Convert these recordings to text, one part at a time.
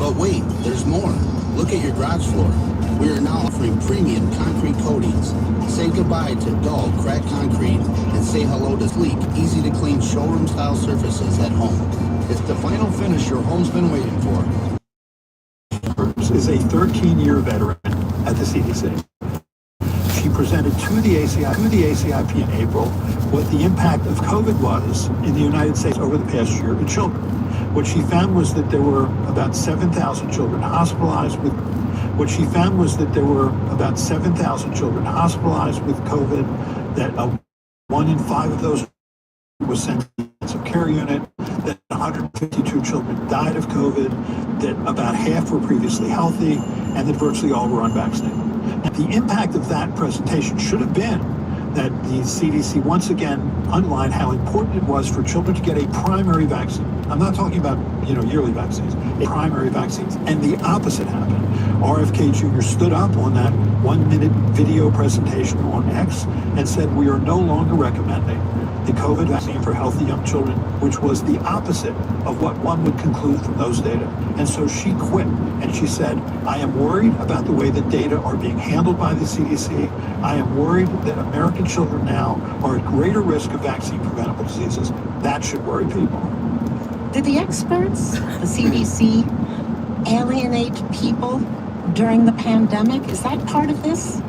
But wait, there's more. Look at your garage floor. We are now offering premium concrete coatings. Say goodbye to dull, cracked concrete and say hello to sleek, easy-to-clean showroom-style surfaces at home. It's the final finish your home's been waiting for. Is a 13-year veteran at the CDC. She presented to the ACIP in April what the impact of COVID was in the United States over the past year in children. What she found was that there were about 7,000 children hospitalized with COVID, that 1 in 5 of those was sent to the intensive care unit, that 152 children died of COVID, that about half were previously healthy, and that virtually all were unvaccinated. And the impact of that presentation should have been that the CDC once again underlined how important it was for children to get a primary vaccine. I'm not talking about, yearly vaccines, primary vaccines. And the opposite happened. RFK Jr. stood up on that 1-minute video presentation on X and said, we are no longer recommending the COVID vaccine for healthy young children, which was the opposite of what one would conclude from those data. And so she quit, and she said, I am worried about the way the data are being handled by the CDC. I am worried that American children now are at greater risk of vaccine-preventable diseases. That should worry people. Did the experts, the CDC, alienate people during the pandemic? Is that part of this?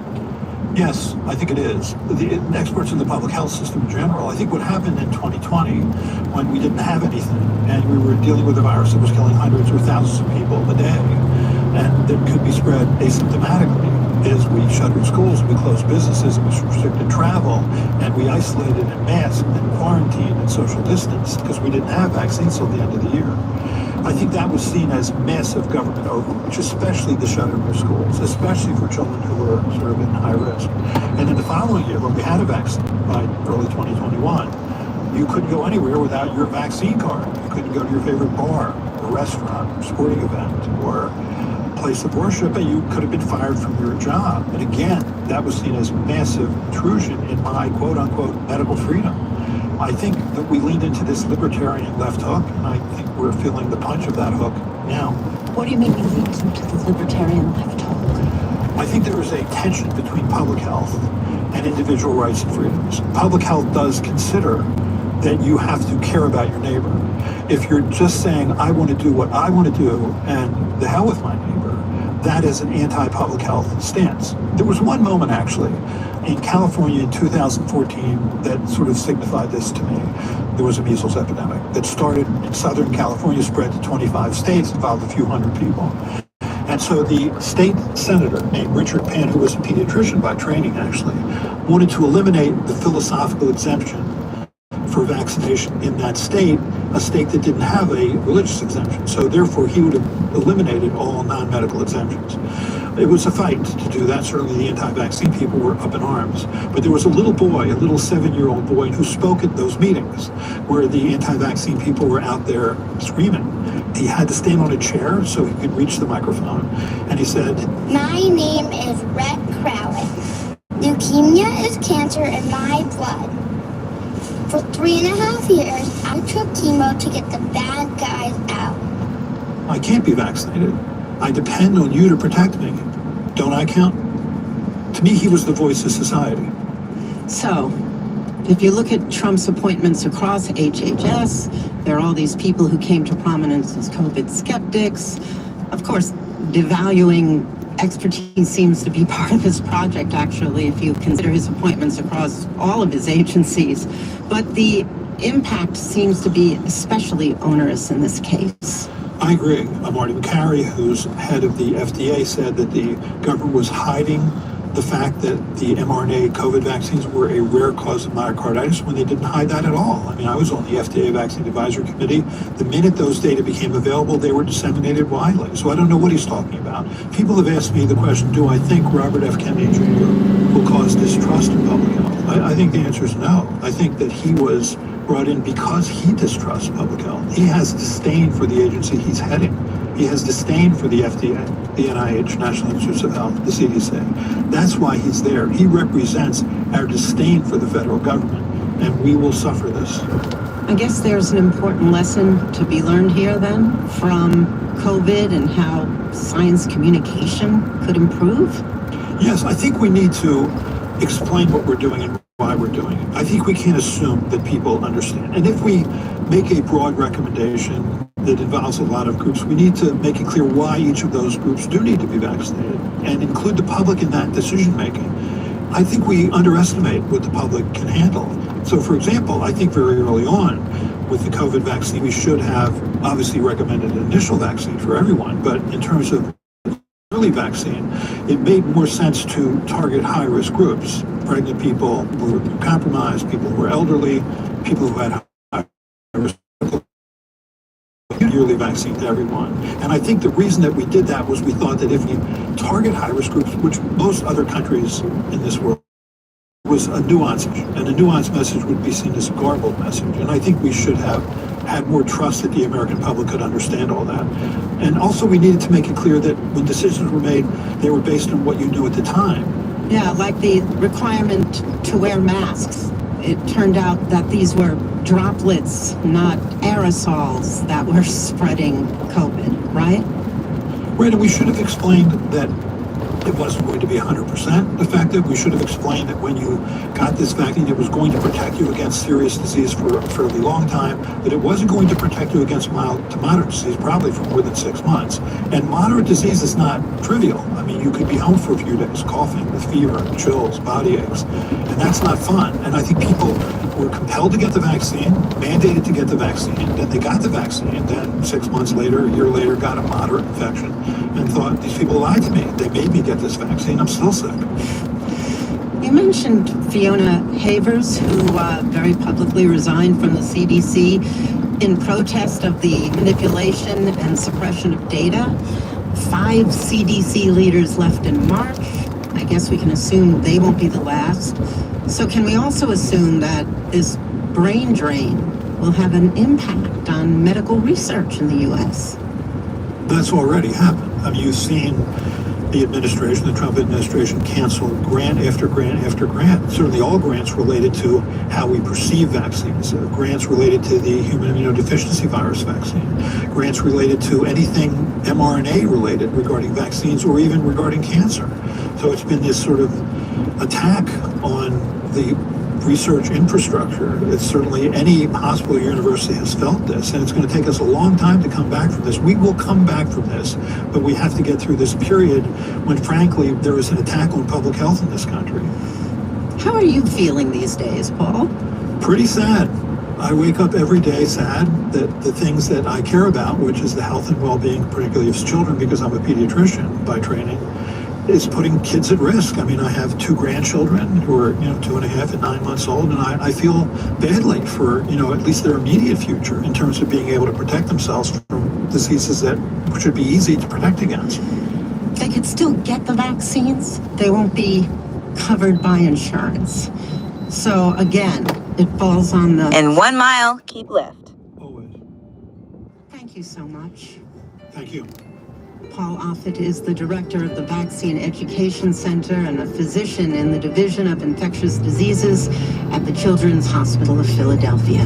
Yes, I think it is. The experts in the public health system in general, I think what happened in 2020 when we didn't have anything and we were dealing with a virus that was killing hundreds or thousands of people a day and that could be spread asymptomatically, is we shuttered schools, we closed businesses, we restricted travel, and we isolated and masked and quarantined and social distanced because we didn't have vaccines till the end of the year. I think that was seen as massive government overreach, especially the shuttering of schools, especially for children who were sort of in high risk. And in the following year, when we had a vaccine by early 2021, you couldn't go anywhere without your vaccine card. You couldn't go to your favorite bar or restaurant or sporting event or place of worship, and you could have been fired from your job. And again, that was seen as massive intrusion in my quote-unquote medical freedom. I think that we leaned into this libertarian left hook, and I think we're feeling the punch of that hook now. What do you mean we leaned into the libertarian left hook? I think there is a tension between public health and individual rights and freedoms. Public health does consider that you have to care about your neighbor. If you're just saying, I want to do what I want to do, and the hell with my neighbor, that is an anti-public health stance. There was one moment, actually, in California in 2014 that sort of signified this to me. There was a measles epidemic that started in Southern California, spread to 25 states, involved a few hundred people. And so the state senator named Richard Penn, who was a pediatrician by training, actually, wanted to eliminate the philosophical exemption for vaccination in that state, a state that didn't have a religious exemption. So therefore, he would have eliminated all non-medical exemptions. It was a fight to do that. Certainly the anti-vaccine people were up in arms. But there was a little boy, a little 7-year-old boy, who spoke at those meetings where the anti-vaccine people were out there screaming. He had to stand on a chair so he could reach the microphone. And he said, my name is Rhett Crowley. Leukemia is cancer in my blood. For 3.5 years, I took chemo to get the bad guys out. I can't be vaccinated. I depend on you to protect me. Don't I count? To me, he was the voice of society. So, if you look at Trump's appointments across HHS, there are all these people who came to prominence as COVID skeptics. Of course, devaluing expertise seems to be part of his project, actually, if you consider his appointments across all of his agencies. But the impact seems to be especially onerous in this case. I agree. Marty McCary, who's head of the FDA, said that the government was hiding the fact that the mRNA COVID vaccines were a rare cause of myocarditis when they didn't hide that at all. I mean, I was on the FDA Vaccine Advisory Committee. The minute those data became available, they were disseminated widely. So I don't know what he's talking about. People have asked me the question, do I think Robert F. Kennedy Jr. will cause distrust in public health? I think the answer is no. I think that he was brought in because he distrusts public health. He has disdain for the agency he's heading. He has disdain for the FDA, the NIH, National Institutes of Health, the CDC. That's why he's there. He represents our disdain for the federal government, and we will suffer this. I guess there's an important lesson to be learned here then from COVID and how science communication could improve? Yes, I think we need to explain what we're doing and why we're doing it. I think we can't assume that people understand. And if we make a broad recommendation that involves a lot of groups, we need to make it clear why each of those groups do need to be vaccinated and include the public in that decision making. I think we underestimate what the public can handle. So, for example, I think very early on with the COVID vaccine, we should have obviously recommended an initial vaccine for everyone. But in terms of early vaccine, it made more sense to target high-risk groups, pregnant people who were compromised, people who were elderly, people who had high-risk yearly vaccine to everyone. And I think the reason that we did that was we thought that if we target high-risk groups, which most other countries in this world, was a nuance, and a nuanced message would be seen as a garbled message. And I think we should have had more trust that the American public could understand all that. And also we needed to make it clear that when decisions were made, they were based on what you knew at the time. Yeah, like the requirement to wear masks. It turned out that these were droplets, not aerosols, that were spreading COVID, right? Right, and we should have explained that it wasn't going to be 100% effective. We should have explained that when you got this vaccine, it was going to protect you against serious disease for a fairly long time, that it wasn't going to protect you against mild to moderate disease, probably for more than 6 months. And moderate disease is not trivial. I mean, you could be home for a few days, coughing with fever, chills, body aches, and that's not fun. And I think people were compelled to get the vaccine, mandated to get the vaccine, then they got the vaccine, then 6 months later, a year later, got a moderate infection, and thought, these people lied to me. They made me get this vaccine. I'm still sick. You mentioned Fiona Havers, who very publicly resigned from the CDC in protest of the manipulation and suppression of data. 5 CDC leaders left in March. I guess we can assume they won't be the last. So can we also assume that this brain drain will have an impact on medical research in the U.S.? That's already happened. I mean, you've seen the administration, the Trump administration, cancel grant after grant after grant. Certainly all grants related to how we perceive vaccines, grants related to the human immunodeficiency virus vaccine, grants related to anything mRNA related regarding vaccines or even regarding cancer. So it's been this sort of attack on the research infrastructure. It's certainly any hospital or university has felt this, and it's going to take us a long time to come back from this. We will come back from this, but we have to get through this period when, frankly, there is an attack on public health in this country. How are you feeling these days, Paul? Pretty sad. I wake up every day sad that the things that I care about, which is the health and well-being, particularly of children, because I'm a pediatrician by training, is putting kids at risk. I mean, I have 2 grandchildren who are, 2.5 and 9 months old, and I feel badly for, at least their immediate future in terms of being able to protect themselves from diseases that should be easy to protect against. They could still get the vaccines. They won't be covered by insurance. So again, it falls on the... In 1 mile, keep left. Always. Thank you so much. Thank you. Paul Offit is the director of the Vaccine Education Center and a physician in the Division of Infectious Diseases at the Children's Hospital of Philadelphia.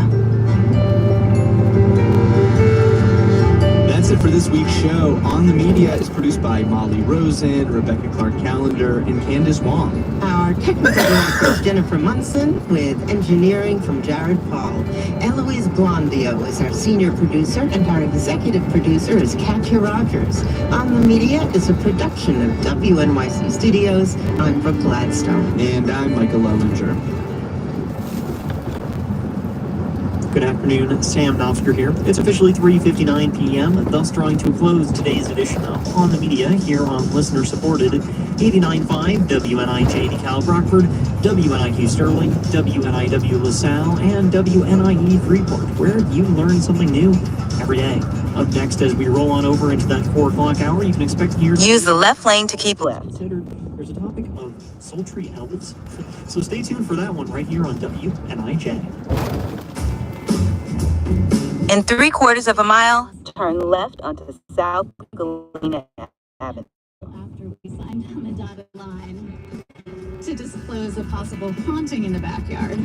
That's it for this week's show. On the Media is produced by Molly Rosen, Rebecca Clark-Callender, and Candace Wong. Our technical director is Jennifer Munson, with engineering from Jared Paul. Eloise Blondio is our senior producer, and our executive producer is Katya Rogers. On the Media is a production of WNYC Studios. I'm Brooke Gladstone. And I'm Michael Lellinger. Good afternoon, Sam Knopfler here. It's officially 3:59 p.m., thus drawing to a close today's edition of On the Media here on listener-supported 89.5 WNIJ DeKalb Rockford, WNIQ Sterling, WNIW LaSalle, and WNIE Freeport, where you learn something new every day. Up next, as we roll on over into that 4 o'clock hour, you can expect to hear... Use the left lane to keep left. There's a topic of sultry owls, so stay tuned for that one right here on WNIJ. In 3/4 of a mile, turn left onto South Galena Avenue. After we signed on the dotted line to disclose a possible haunting in the backyard.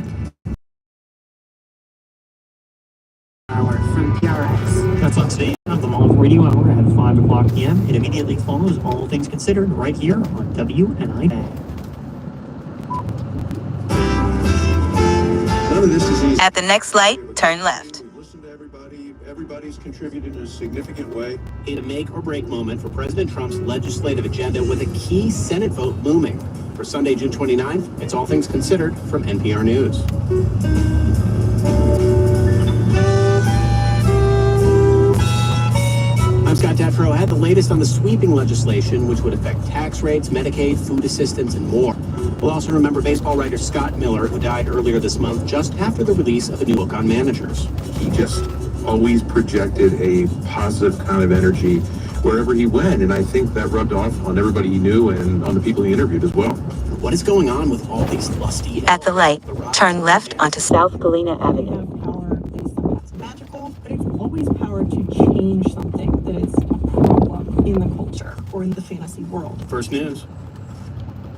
Hour from PRX. That's on today of the off radio hour at 5 o'clock p.m. It immediately follows All Things Considered right here on WNIJ. None of this is easy. At the next light, turn left. Listen to everybody. Everybody's contributed in a significant way. A make or break moment for President Trump's legislative agenda with a key Senate vote looming. For Sunday, June 29th, it's All Things Considered from NPR News. I'm Scott Detrow. I had the latest on the sweeping legislation, which would affect tax rates, Medicaid, food assistance, and more. We'll also remember baseball writer Scott Miller, who died earlier this month, just after the release of a new book on managers. He just always projected a positive kind of energy wherever he went, and I think that rubbed off on everybody he knew and on the people he interviewed as well. What is going on with all these lusty... At the light, turn left onto South Galena Avenue. Power is that's magical, but it's always power to change something that is a problem in the culture or in the fantasy world. First News.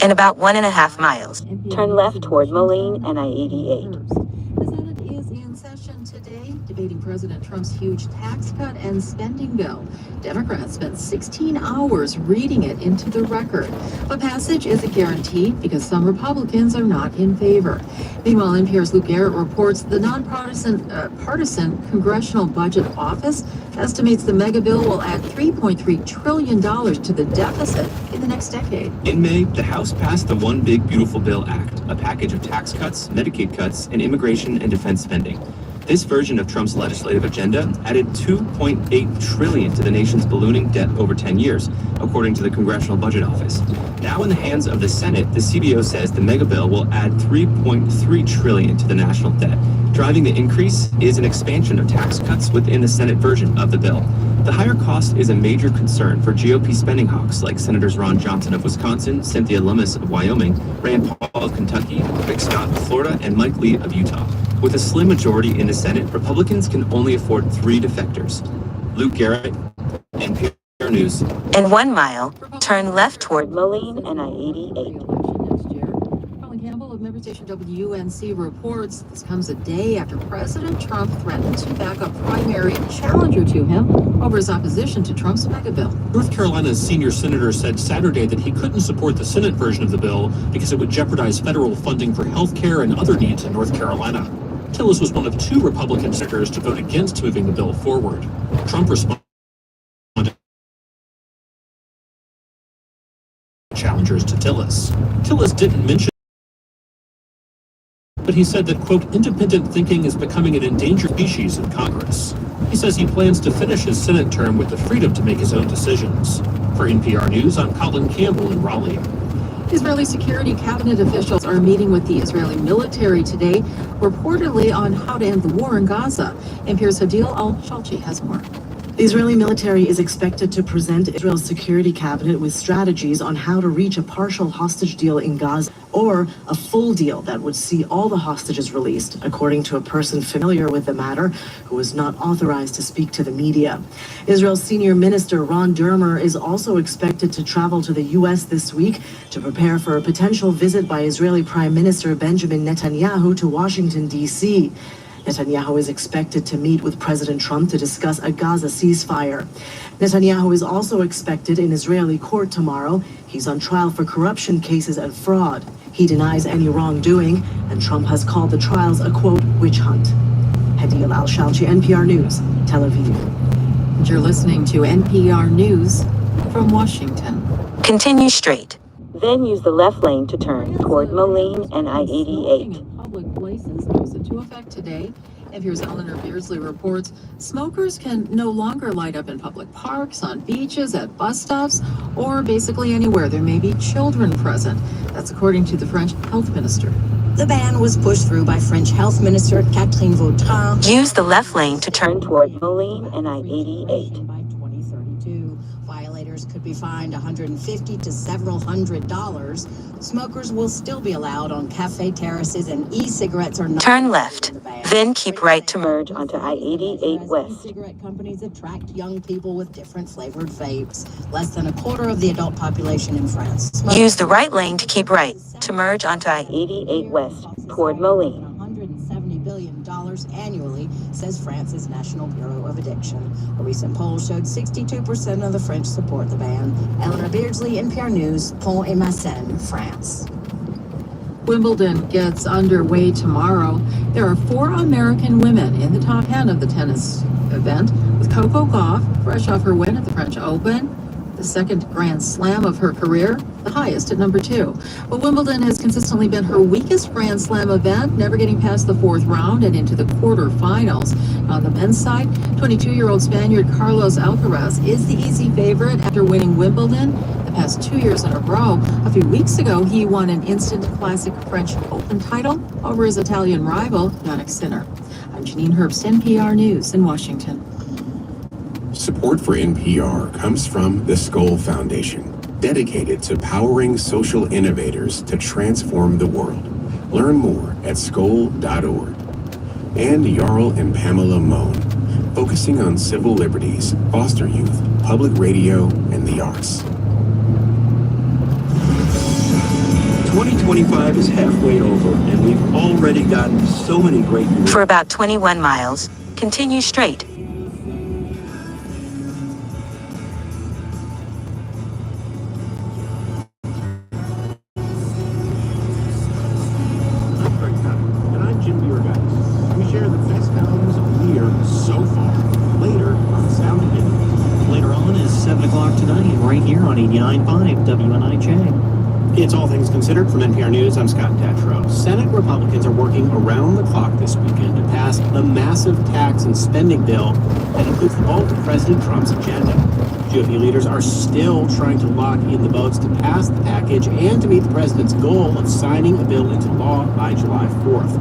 In about 1.5 miles, turn left toward Moline and I-88. The Senate is in session today, debating President Trump's huge tax cut and spending bill. Democrats spent 16 hours reading it into the record. But passage isn't guaranteed because some Republicans are not in favor. Meanwhile, NPR's Luke Garrett reports the partisan Congressional Budget Office estimates the mega bill will add $3.3 trillion to the deficit in the next decade. In May, the House passed the One Big Beautiful Bill Act, a package of tax cuts, Medicaid cuts, and immigration and defense spending. This version of Trump's legislative agenda added $2.8 trillion to the nation's ballooning debt over 10 years, according to the Congressional Budget Office. Now in the hands of the Senate, the CBO says the mega bill will add $3.3 trillion to the national debt. Driving the increase is an expansion of tax cuts within the Senate version of the bill. The higher cost is a major concern for GOP spending hawks like Senators Ron Johnson of Wisconsin, Cynthia Lummis of Wyoming, Rand Paul of Kentucky, Rick Scott of Florida, and Mike Lee of Utah. With a slim majority in the Senate, Republicans can only afford 3 defectors. Luke Garrett, NPR News. In 1 mile, turn left toward Moline and I-88. Campbell of member station WNC reports this comes a day after President Trump threatened to back up primary challenger to him over his opposition to Trump's mega bill. North Carolina's senior senator said Saturday that he couldn't support the Senate version of the bill because it would jeopardize federal funding for health care and other needs in North Carolina. Tillis was one of 2 Republican senators to vote against moving the bill forward. Trump responded challengers to Tillis. Tillis didn't mention, but he said that, quote, independent thinking is becoming an endangered species in Congress. He says he plans to finish his Senate term with the freedom to make his own decisions. For NPR News, I'm Colin Campbell in Raleigh. Israeli security cabinet officials are meeting with the Israeli military today, reportedly on how to end the war in Gaza. NPR's Hadil Al-Shalchi has more. The Israeli military is expected to present Israel's security cabinet with strategies on how to reach a partial hostage deal in Gaza or a full deal that would see all the hostages released, according to a person familiar with the matter who was not authorized to speak to the media. Israel's senior minister Ron Dermer is also expected to travel to the U.S. this week to prepare for a potential visit by Israeli Prime Minister Benjamin Netanyahu to Washington, D.C. Netanyahu is expected to meet with President Trump to discuss a Gaza ceasefire. Netanyahu is also expected in Israeli court tomorrow. He's on trial for corruption cases and fraud. He denies any wrongdoing, and Trump has called the trials a, quote, witch hunt. Hadil Al-Shalchi, NPR News, Tel Aviv. You're listening to NPR News from Washington. Continue straight. Then use the left lane to turn toward Moline and I-88. Public places goes into effect today. NPR's Eleanor Beardsley reports smokers can no longer light up in public parks, on beaches, at bus stops, or basically anywhere there may be children present. That's according to the French health minister. The ban was pushed through by French Health Minister Catherine Vautrin. Use the left lane to turn toward Moline and I-88. By 2032, violators could be fined $150 to several $100. Smokers will still be allowed on cafe terraces, and e-cigarettes are not. Turn left, then keep right to merge onto I-88 West. Cigarette companies attract young people with different flavored vapes. Less than a quarter of the adult population in France. Use the right lane to keep right to merge onto I-88 West toward Moline. $170 billion annually, says France's National Bureau of Addiction. A recent poll showed 62% of the French support the ban. Eleanor Beardsley, NPR News, Pont-et-Maçon, France. Wimbledon gets underway tomorrow. There are 4 American women in the top 10 of the tennis event, with Coco Gauff fresh off her win at the French Open, the second Grand Slam of her career, the highest at number 2. But Wimbledon has consistently been her weakest Grand Slam event, never getting past the 4th round and into the quarterfinals. On the men's side, 22-year-old Spaniard Carlos Alcaraz is the easy favorite after winning Wimbledon the past 2 years in a row. A few weeks ago, he won an instant classic French Open title over his Italian rival, Jannik Sinner. I'm Janine Herbst, NPR News in Washington. Support for NPR comes from the Skoll Foundation, dedicated to powering social innovators to transform the world. Learn more at skoll.org. And Jarl and Pamela Mohn, focusing on civil liberties, foster youth, public radio, and the arts. 2025 is halfway over, and we've already gotten so many great news. For about 21 miles, continue straight. And I'm Jim Beergeist. We share the best values of the year so far. Later on Sound Again. Later on is 7 o'clock tonight, right here on 89.5 WNIJ. It's All Things Considered from NPR News. I'm Scott Detrow. Senate Republicans are working around the clock this weekend to pass the massive tax and spending bill that includes the bulk of President Trump's agenda. GOP leaders are still trying to lock in the votes to pass the package and to meet the president's goal of signing a bill into law by July 4th.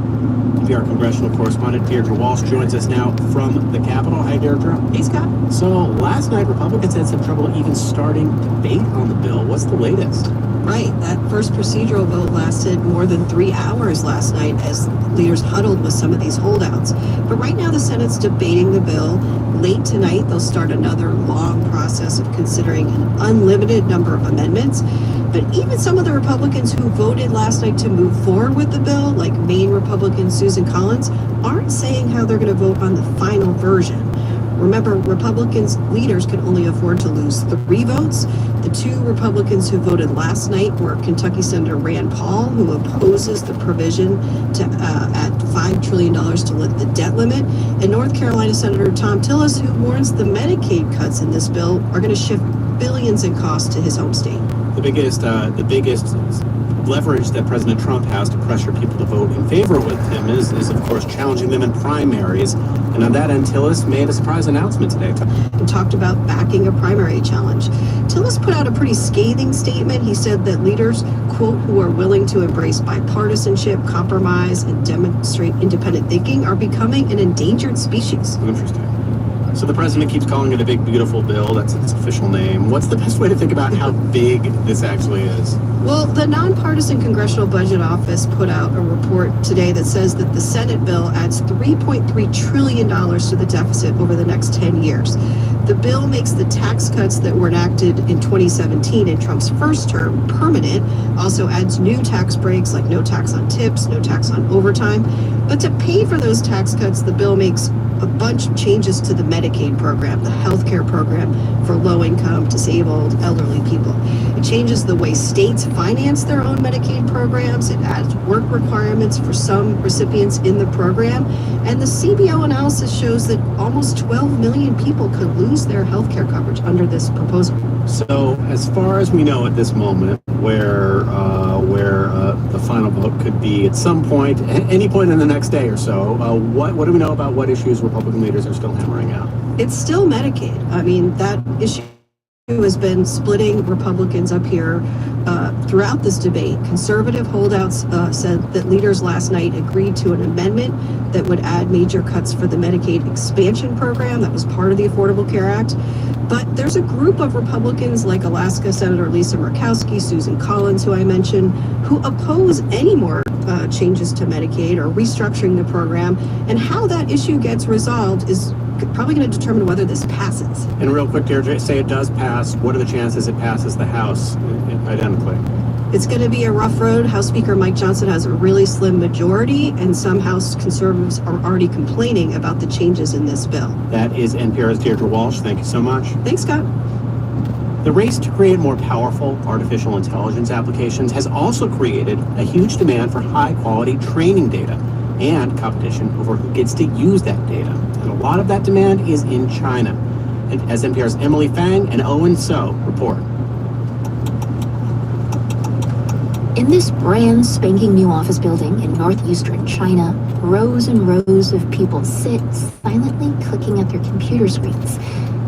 NPR congressional correspondent Deirdre Walsh joins us now from the Capitol. Hi, Deirdre. Hey, Scott. So last night, Republicans had some trouble even starting debate on the bill. What's the latest? Right. That first procedural vote lasted more than 3 hours last night as leaders huddled with some of these holdouts. But right now the Senate's debating the bill. Late tonight, they'll start another long process of considering an unlimited number of amendments. But even some of the Republicans who voted last night to move forward with the bill, like Maine Republican Susan Collins, aren't saying how they're going to vote on the final version. Remember, Republicans leaders can only afford to lose 3 votes. The 2 Republicans who voted last night were Kentucky Senator Rand Paul, who opposes the provision to add $5 trillion to lift the debt limit, and North Carolina Senator Tom Tillis, who warns the Medicaid cuts in this bill are going to shift billions in costs to his home state. The biggest leverage that President Trump has to pressure people to vote in favor with him is of course, challenging them in primaries. And on that end, Tillis made a surprise announcement today. And talked about backing a primary challenge. Tillis put out a pretty scathing statement. He said that leaders, quote, who are willing to embrace bipartisanship, compromise, and demonstrate independent thinking are becoming an endangered species. Interesting. So the president keeps calling it a big, beautiful bill. That's its official name. What's the best way to think about how big this actually is? Well, the Nonpartisan Congressional Budget Office put out a report today that says that the Senate bill adds $3.3 trillion to the deficit over the next 10 years. The bill makes the tax cuts that were enacted in 2017 in Trump's first term permanent, also adds new tax breaks like no tax on tips, no tax on overtime. But to pay for those tax cuts, the bill makes a bunch of changes to the Medicaid program, the health care program for low-income, disabled, elderly people. It changes the way states finance their own Medicaid programs. It adds work requirements for some recipients in the program. And the CBO analysis shows that almost 12 million people could lose their health care coverage under this proposal. So as far as we know at this moment, where the final vote could be at some point, any point in the next day or so, what do we know about what issues Republican leaders are still hammering out? It's still Medicaid. I mean, that issue has been splitting Republicans up here throughout this debate. Conservative holdouts said that leaders last night agreed to an amendment that would add major cuts for the Medicaid expansion program that was part of the Affordable Care Act. But there's a group of Republicans like Alaska Senator Lisa Murkowski, Susan Collins, who I mentioned, who oppose any more changes to Medicaid or restructuring the program. And how that issue gets resolved is probably going to determine whether this passes. And real quick, Deirdre, say it does pass. What are the chances it passes the House identically? It's going to be a rough road. House Speaker Mike Johnson has a really slim majority, and some House conservatives are already complaining about the changes in this bill. That is NPR's Deirdre Walsh. Thank you so much. Thanks, Scott. The race to create more powerful artificial intelligence applications has also created a huge demand for high-quality training data and competition over who gets to use that data. And a lot of that demand is in China. And as NPR's Emily Fang and Owen So report. In this brand spanking new office building in northeastern China, rows and rows of people sit silently clicking at their computer screens.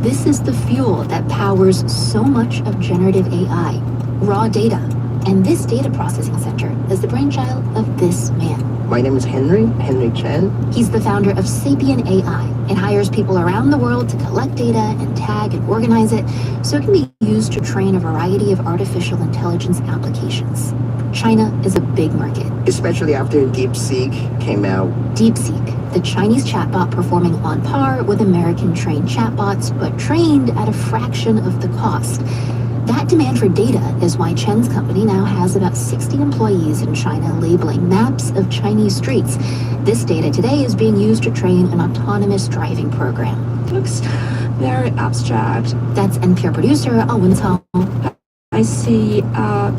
This is the fuel that powers so much of generative AI, raw data. And this data processing center is the brainchild of this man. My name is Henry Chen. He's the founder of Sapien AI and hires people around the world to collect data and tag and organize it so it can be used to train a variety of artificial intelligence applications. China is a big market. Especially after DeepSeek came out. DeepSeek, the Chinese chatbot performing on par with American-trained chatbots, but trained at a fraction of the cost. That demand for data is why Chen's company now has about 60 employees in China labeling maps of Chinese streets. This data today is being used to train an autonomous driving program. Looks very abstract. That's NPR producer Owen So. I see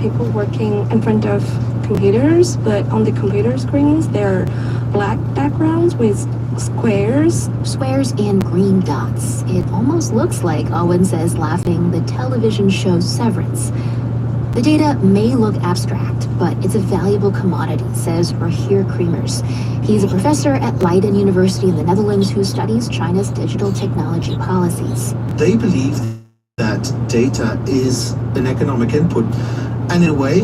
people working in front of computers, but on the computer screens, they're black backgrounds with squares. Squares and green dots. It almost looks like, Owen says, laughing, the television show Severance. The data may look abstract, but it's a valuable commodity, says Rogier Kremers. He's a professor at Leiden University in the Netherlands who studies China's digital technology policies. They believe that data is an economic input, and in a way,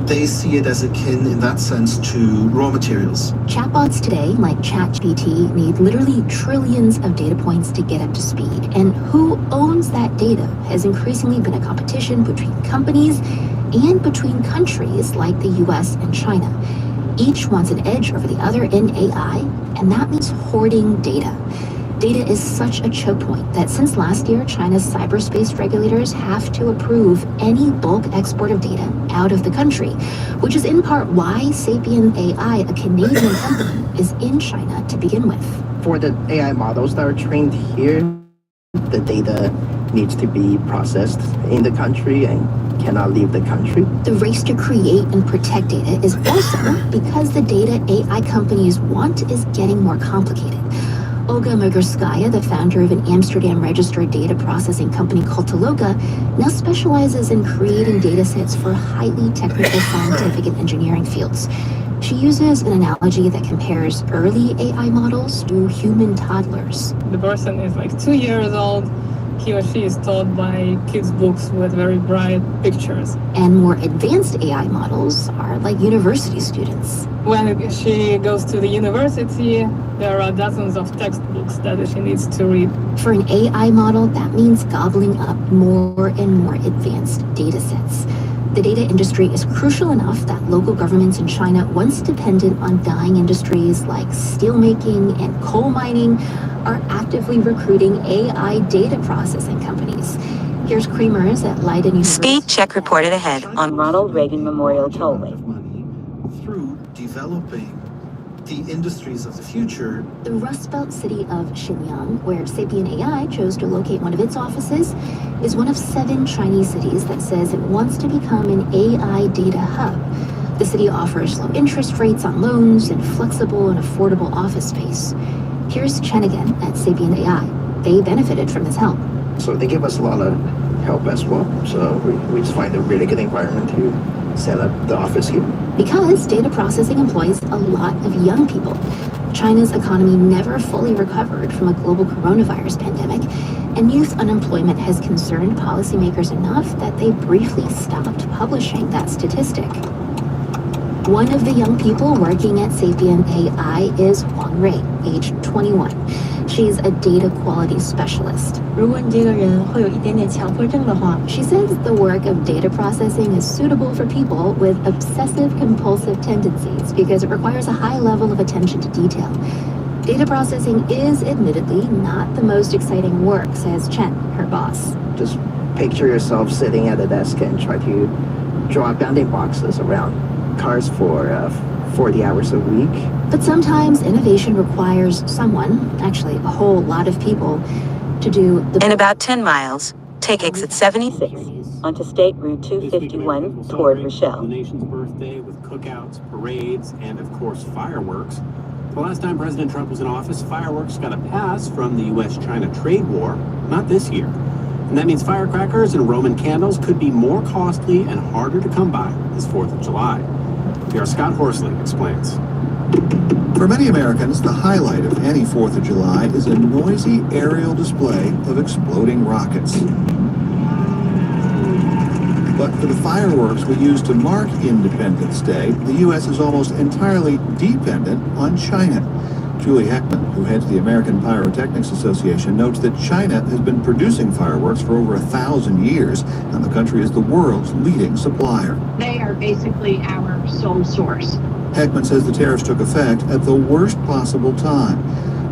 they see it as akin in that sense to raw materials. Chatbots today, like ChatGPT, need literally trillions of data points to get up to speed. And who owns that data has increasingly been a competition between companies and between countries like the US and China. Each wants an edge over the other in AI, and that means hoarding data. Data is such a choke point that since last year, China's cyberspace regulators have to approve any bulk export of data out of the country, which is in part why Sapien AI, a Canadian company, is in China to begin with. For the AI models that are trained here, the data needs to be processed in the country and cannot leave the country. The race to create and protect data is also because the data AI companies want is getting more complicated. Olga Murgorskaya, the founder of an Amsterdam-registered data processing company called Toloka, now specializes in creating data sets for highly technical scientific and engineering fields. She uses an analogy that compares early AI models to human toddlers. The person is like 2 years old. He or she is taught by kids' books with very bright pictures. And more advanced AI models are like university students. When she goes to the university, there are dozens of textbooks that she needs to read. For an AI model, that means gobbling up more and more advanced data sets. The data industry is crucial enough that local governments in China, once dependent on dying industries like steelmaking and coal mining, are actively recruiting AI data processing companies. Here's Kremers at Leiden University. Speed check reported ahead on Ronald Reagan Memorial Tollway. Through developing the industries of the future. The Rust Belt city of Shenyang, where Sapien AI chose to locate one of its offices, is one of 7 Chinese cities that says it wants to become an AI data hub. The city offers low interest rates on loans and flexible and affordable office space. Here's Chen again at Sapien AI. They benefited from this help. So they give us a lot of help as well. So we just find a really good environment to set up the office here. Because data processing employs a lot of young people. China's economy never fully recovered from a global coronavirus pandemic, and youth unemployment has concerned policymakers enough that they briefly stopped publishing that statistic. One of the young people working at Sapien AI is Wang Rui, age 21. She's a data quality specialist. She says the work of data processing is suitable for people with obsessive compulsive tendencies because it requires a high level of attention to detail. Data processing is admittedly not the most exciting work, says Chen, her boss. Just picture yourself sitting at a desk and try to draw bounding boxes around cars for 40 hours a week. But sometimes innovation requires someone, actually a whole lot of people, to do the... In about 10 miles, take exit 76 onto State Route 251 toward Rochelle. The nation's birthday with cookouts, parades, and of course fireworks. The last time President Trump was in office, fireworks got a pass from the U.S.-China trade war. Not this year. And that means firecrackers and Roman candles could be more costly and harder to come by this 4th of July. Here, Scott Horsley explains. For many Americans, the highlight of any 4th of July is a noisy aerial display of exploding rockets. But for the fireworks we use to mark Independence Day, the U.S. is almost entirely dependent on China. Julie Heckman, who heads the American Pyrotechnics Association, notes that China has been producing fireworks for over 1,000 years, and the country is the world's leading supplier. They are basically our sole source. Heckman says the tariffs took effect at the worst possible time.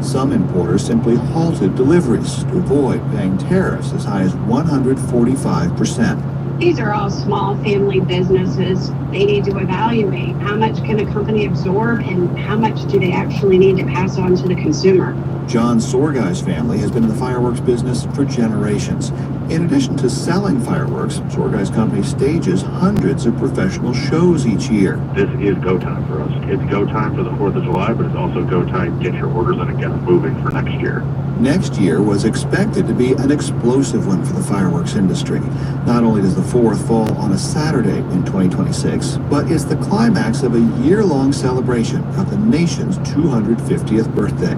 Some importers simply halted deliveries to avoid paying tariffs as high as 145%. These are all small family businesses. They need to evaluate how much can a company absorb and how much do they actually need to pass on to the consumer. John Sorgai's family has been in the fireworks business for generations. In addition to selling fireworks, Sorgai's company stages hundreds of professional shows each year. This is go time for us. It's go time for the 4th of July, but it's also go time to get your orders in and get them moving for next year. Next year was expected to be an explosive one for the fireworks industry. Not only does the 4th fall on a Saturday in 2026, but it's the climax of a year-long celebration of the nation's 250th birthday.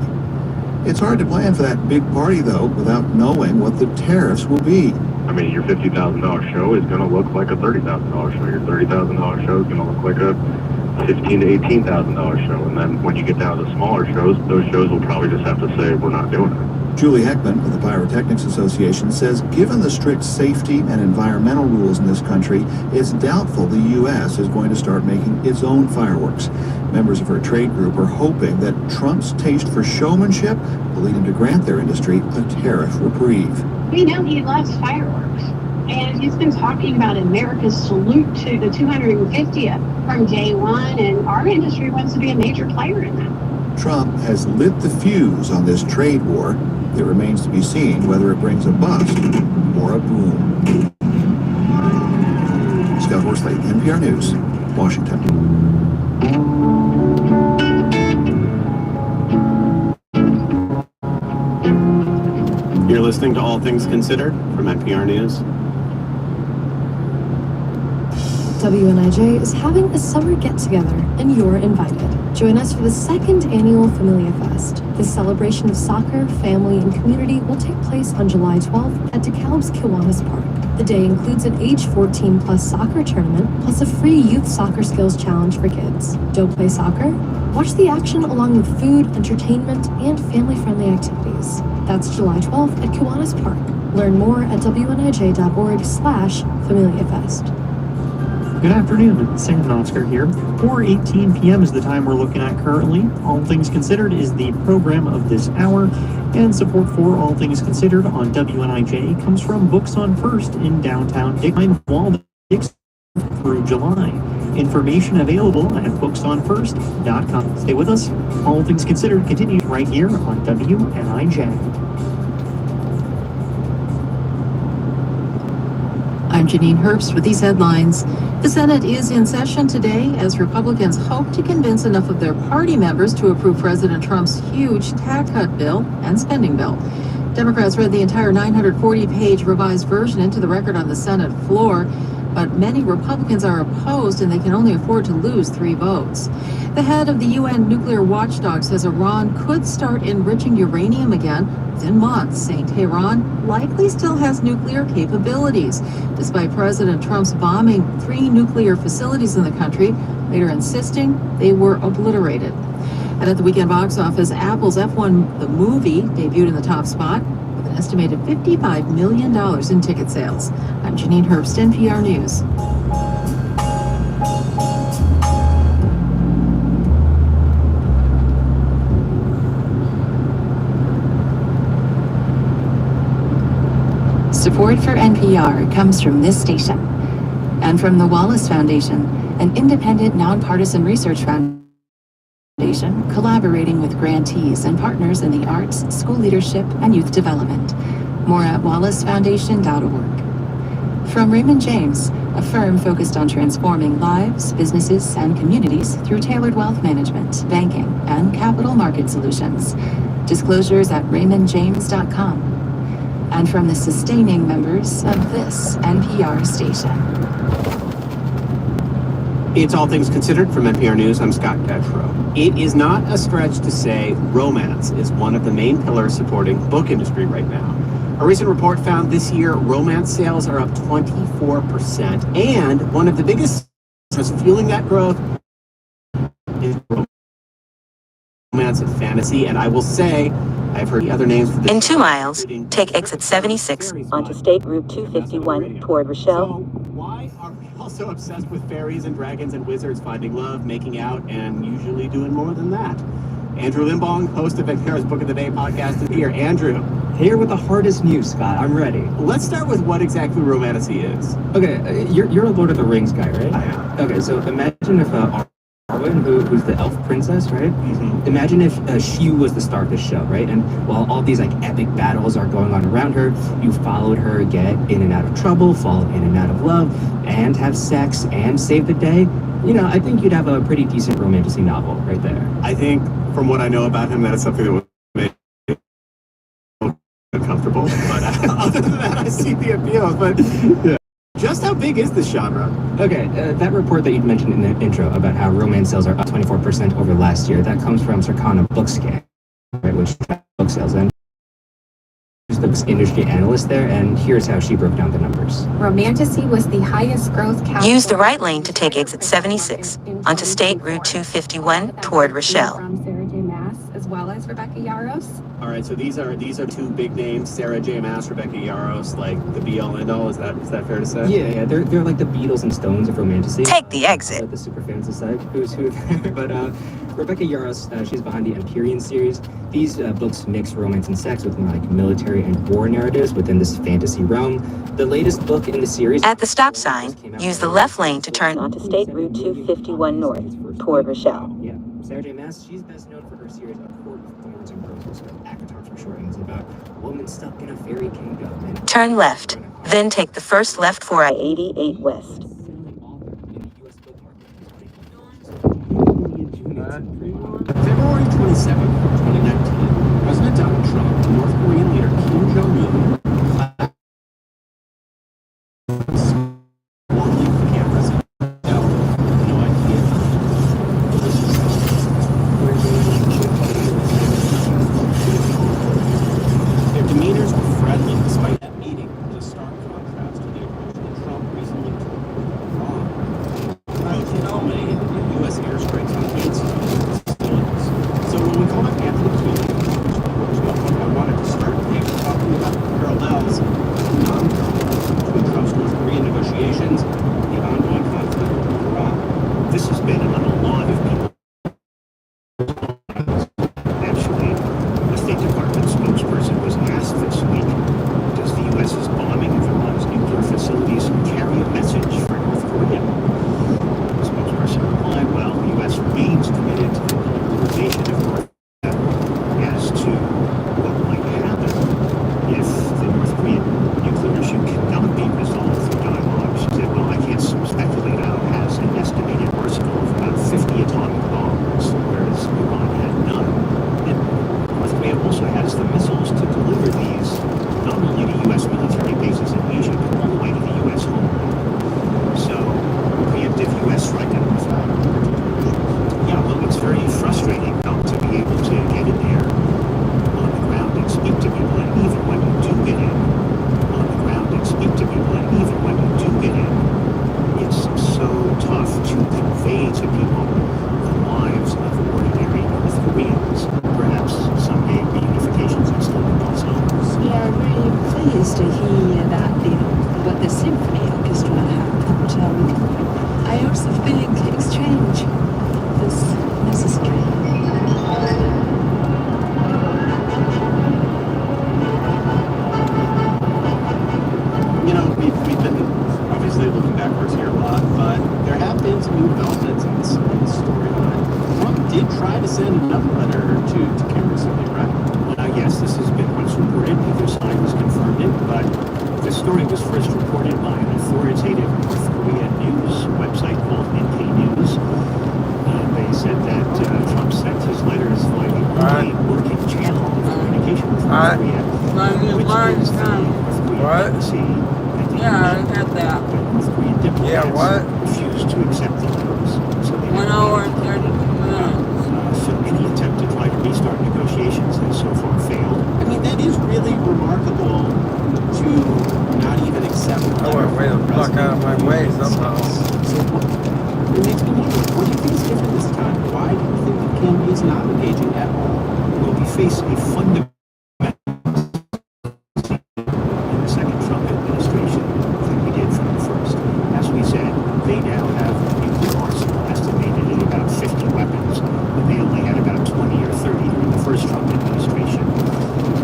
It's hard to plan for that big party, though, without knowing what the tariffs will be. I mean, your $50,000 show is going to look like a $30,000 show. Your $30,000 show is going to look like a $15,000 to $18,000 show. And then when you get down to the smaller shows, those shows will probably just have to say, we're not doing it. Julie Heckman of the Pyrotechnics Association says given the strict safety and environmental rules in this country, it's doubtful the U.S. is going to start making its own fireworks. Members of her trade group are hoping that Trump's taste for showmanship will lead him to grant their industry a tariff reprieve. We know he loves fireworks, and he's been talking about America's salute to the 250th from day one, and our industry wants to be a major player in that. Trump has lit the fuse on this trade war. It remains to be seen whether it brings a bust or a boom. Scott Horsley, NPR News, Washington. You're listening to All Things Considered from NPR News. WNIJ is having a summer get-together, and you're invited. Join us for the second annual Familia Fest. This celebration of soccer, family, and community will take place on July 12th at DeKalb's Kiwanis Park. The day includes an age 14+ soccer tournament, plus a free youth soccer skills challenge for kids. Don't play soccer? Watch the action along with food, entertainment, and family-friendly activities. That's July 12th at Kiwanis Park. Learn more at WNIJ.org/FamiliaFest. Good afternoon, Sam Oscar here. 4:18 p.m. is the time we're looking at currently. All Things Considered is the program of this hour, and support for All Things Considered on WNIJ comes from Books on First in downtown Dixon through July. Information available at booksonfirst.com. Stay with us. All Things Considered continues right here on WNIJ. I'm Janine Herbst with these headlines. The Senate is in session today as Republicans hope to convince enough of their party members to approve President Trump's huge tax cut bill and spending bill. Democrats read the entire 940-page revised version into the record on the Senate floor, but many Republicans are opposed and they can only afford to lose 3 votes. The head of the UN nuclear watchdog says Iran could start enriching uranium again within months, saying Tehran likely still has nuclear capabilities, despite President Trump's bombing 3 nuclear facilities in the country, later insisting they were obliterated. And at the weekend box office, Apple's F1 the movie debuted in the top spot with an estimated $55 million in ticket sales. I'm Janine Herbst, NPR News. Support for NPR comes from this station and from the Wallace Foundation, an independent, nonpartisan research foundation collaborating with grantees and partners in the arts, school leadership, and youth development. More at wallacefoundation.org. From Raymond James, a firm focused on transforming lives, businesses, and communities through tailored wealth management, banking, and capital market solutions. Disclosures at raymondjames.com. And from the sustaining members of this NPR station. It's All Things Considered from NPR News. I'm Scott Detrow. It is not a stretch to say romance is one of the main pillars supporting the book industry right now. A recent report found this year romance sales are up 24%, and one of the biggest sources fueling that growth is romance and fantasy. And I will say, I've heard the other names for this. In 2 miles, take exit 76 onto State Route 251 toward Rochelle. So why are we all so obsessed with fairies and dragons and wizards finding love, making out, and usually doing more than that? Andrew Limbong, host of NPR's Book of the Day podcast, is here. Andrew. Here with the hardest news, Scott. I'm ready. Let's start with what exactly romantasy is. Okay, you're a Lord of the Rings guy, right? I am. Okay, so imagine if Arwen, who's the elf princess, right? Mm-hmm. Imagine if she was the star of the show, right? And while all these like epic battles are going on around her, you followed her get in and out of trouble, fall in and out of love, and have sex and save the day. You know, I think you'd have a pretty decent romantasy novel right there. I think, from what I know about him, that is something that would make me uncomfortable. But other than that, I see the appeal. But yeah. Just how big is this genre? Okay, that report that you mentioned in the intro about how romance sales are up 24% over last year, that comes from Circana Bookscan, right, which tracks book sales. And the industry analyst there, and here's how she broke down the numbers. Romantasy was the highest growth category. Use the right lane to take exit 76 onto State Route 251 toward Rochelle. From Sarah J. Maas as well as Rebecca Yarros. All right, so these are two big names, Sarah J. Maas, Rebecca Yarros, like the be-all end-all. Is that fair to say? Yeah, they're like the Beatles and Stones of romantasy. Take the exit. The super fans decide who's who there. But Rebecca Yarros, she's behind the Empyrean series. These books mix romance and sex with like military and war narratives within this fantasy realm. The latest book in the series. At the stop sign, use the left lane to turn onto State Route 251 north toward Rochelle. Yeah, Sarah J. Maas, she's best known for her series of Court of Thorns and Roses, or ACOTAR for short, and it's about a woman stuck in a fairy kingdom. And turn left, then take the first left for I-88 West. February 27th, 2019, President Donald Trump and North Korean leader Kim Jong-un walking the cameras. No idea. Their demeanors were friendly despite that meeting. It was a stark contrast to the approach that Trump recently took with Iran. Culminated in U.S. airstrikes on its facilities. So when we call up Anthony Keeling, I wanted to start there talking about the parallels between Trump's North Korean negotiations and the ongoing conflict with Iran. This has been on a lot of people. Actually, the State Department spokesperson was asked this week, does the U.S.'s bombing of Iran's nuclear facilities carry a message for North Korea? The spokesperson replied, well, the U.S. remains committed to the militarization of North Korea. As to what might happen if the North Korean nuclear issue cannot be resolved through dialogue, she said, well, I words here a lot, but there have been some new developments in this storyline. Trump did try to send another letter to Kim recently, right? Yes, this has been what's reported. Neither side has confirmed it, but the story was first reported by an authoritative North Korean news website called NK News. They said that Trump sent his letters via the only working channel of communication with North Korea, which is the North Korean embassy at the UN. that. But North Korean diplomats refused to accept the letters. So they 1 hour and 32 minutes. So any attempt to try to restart negotiations has so far failed. I mean, that is really remarkable to not even accept a letter way the fuck out of my way somehow. So it makes me wonder, what do you think is different this time? Why do you think that Kim is not engaging at all? Well, we face a fundamental in the second Trump administration than we did from the first. As we said, they now have a nuclear arsenal estimated at about 50 weapons, when they only had about 20 or 30 during the first Trump administration.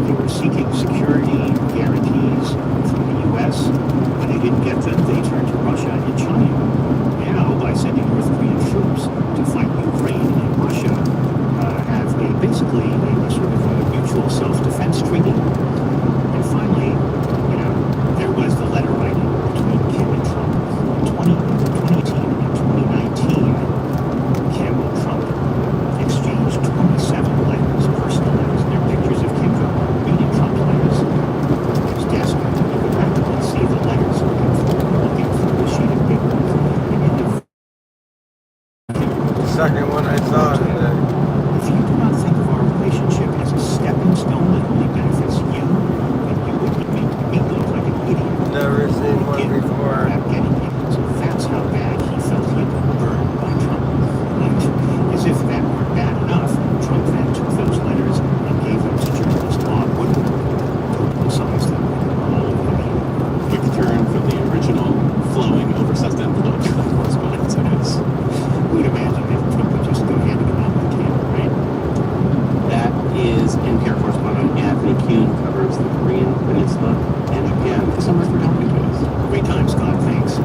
They were seeking security guarantees from the U.S. When they didn't get them, they turned to Russia and China. Now, by sending North Korean troops to fight Ukraine and Russia, have basically a sort of a mutual self-defense treaty. And finally, there was the letter writing between Kim and Trump. 2018 and 2019, Kim and Trump exchanged 27 letters, personal letters. There are pictures of Kim reading Trump letters on his desk. You could practically see the letters looking through the sheet of paper. The second one I saw today. If you do not think of our relationship as a stepping stone that only benefits you, then you would make me look like an idiot. Never seen one before. So that's how bad he felt he had been burned by Trump. And as if that weren't bad enough, Trump then took those letters and gave them to journalist Bob Woodward, who publicized them all over the media. Quick turn from the original flowing, oversized envelope to the correspondence, I guess. Who'd imagine that Trump would just go handing them out like candy, right? That is NPR correspondent Anthony Kuhn, covers the Korean Peninsula and Japan. Thank you so much for talking to us. Great time, Scott. Thanks.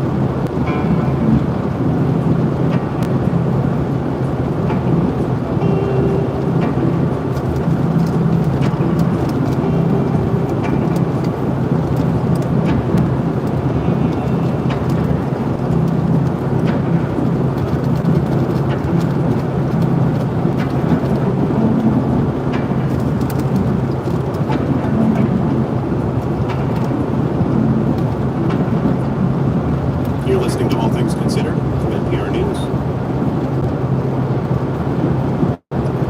You're listening to All Things Considered from NPR News.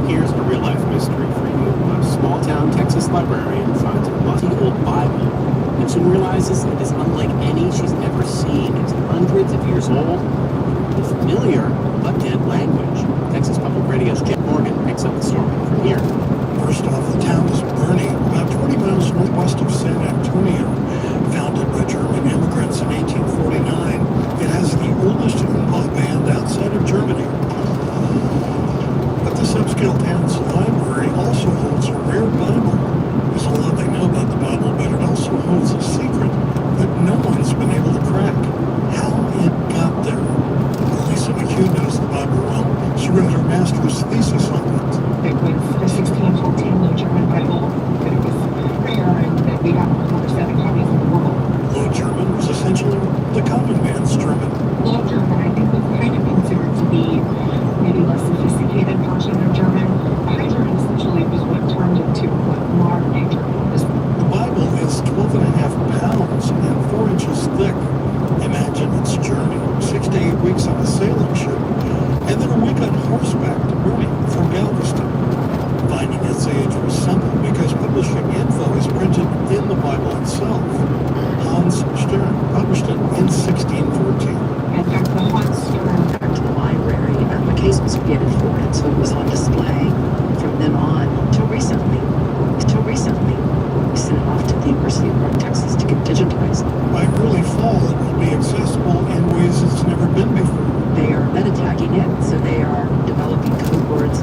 Here's a real-life mystery for you. A small-town Texas librarian finds a rusty old Bible and soon realizes it is unlike any she's ever seen. It's hundreds of years old, with familiar but dead language. Texas Public Radio's Jeff Morgan picks up the story from here. First off, the town is Bernie, about 20 miles northwest of San Antonio. Founded by German immigrants in 1849, it has the oldest Oompa band outside of Germany. But this upscale town's library also holds a rare Bible. There's a lot they know about the Bible, but it also holds a secret that no one's been able to crack. How it got there. Lisa McHugh knows the Bible well. She wrote her master's thesis on it. It was a 1614 Low German Bible, but it was rare and that we have over 7 copies in the world. Low German was essentially the common man's German. Low German, I think, was kind of considered to be maybe less sophisticated version of German. High German essentially was what turned into what modern day German is. The Bible is 12 and a half pounds and 4 inches thick. Imagine its journey, 6 to 8 weeks on a sailing ship, and then a week on horseback to Bernie from Galveston. Finding its age was simple because publishing info is printed in the Bible itself. Hans Stern published it in 1614. In fact, the Hans Stern back to the library, and the case was created for it, so it was on display from then on till recently. We sent it off to the University of North Texas to get digitized. By early fall, it will be accessible in ways it's never been before. They are meta-tagging it, so they are developing code words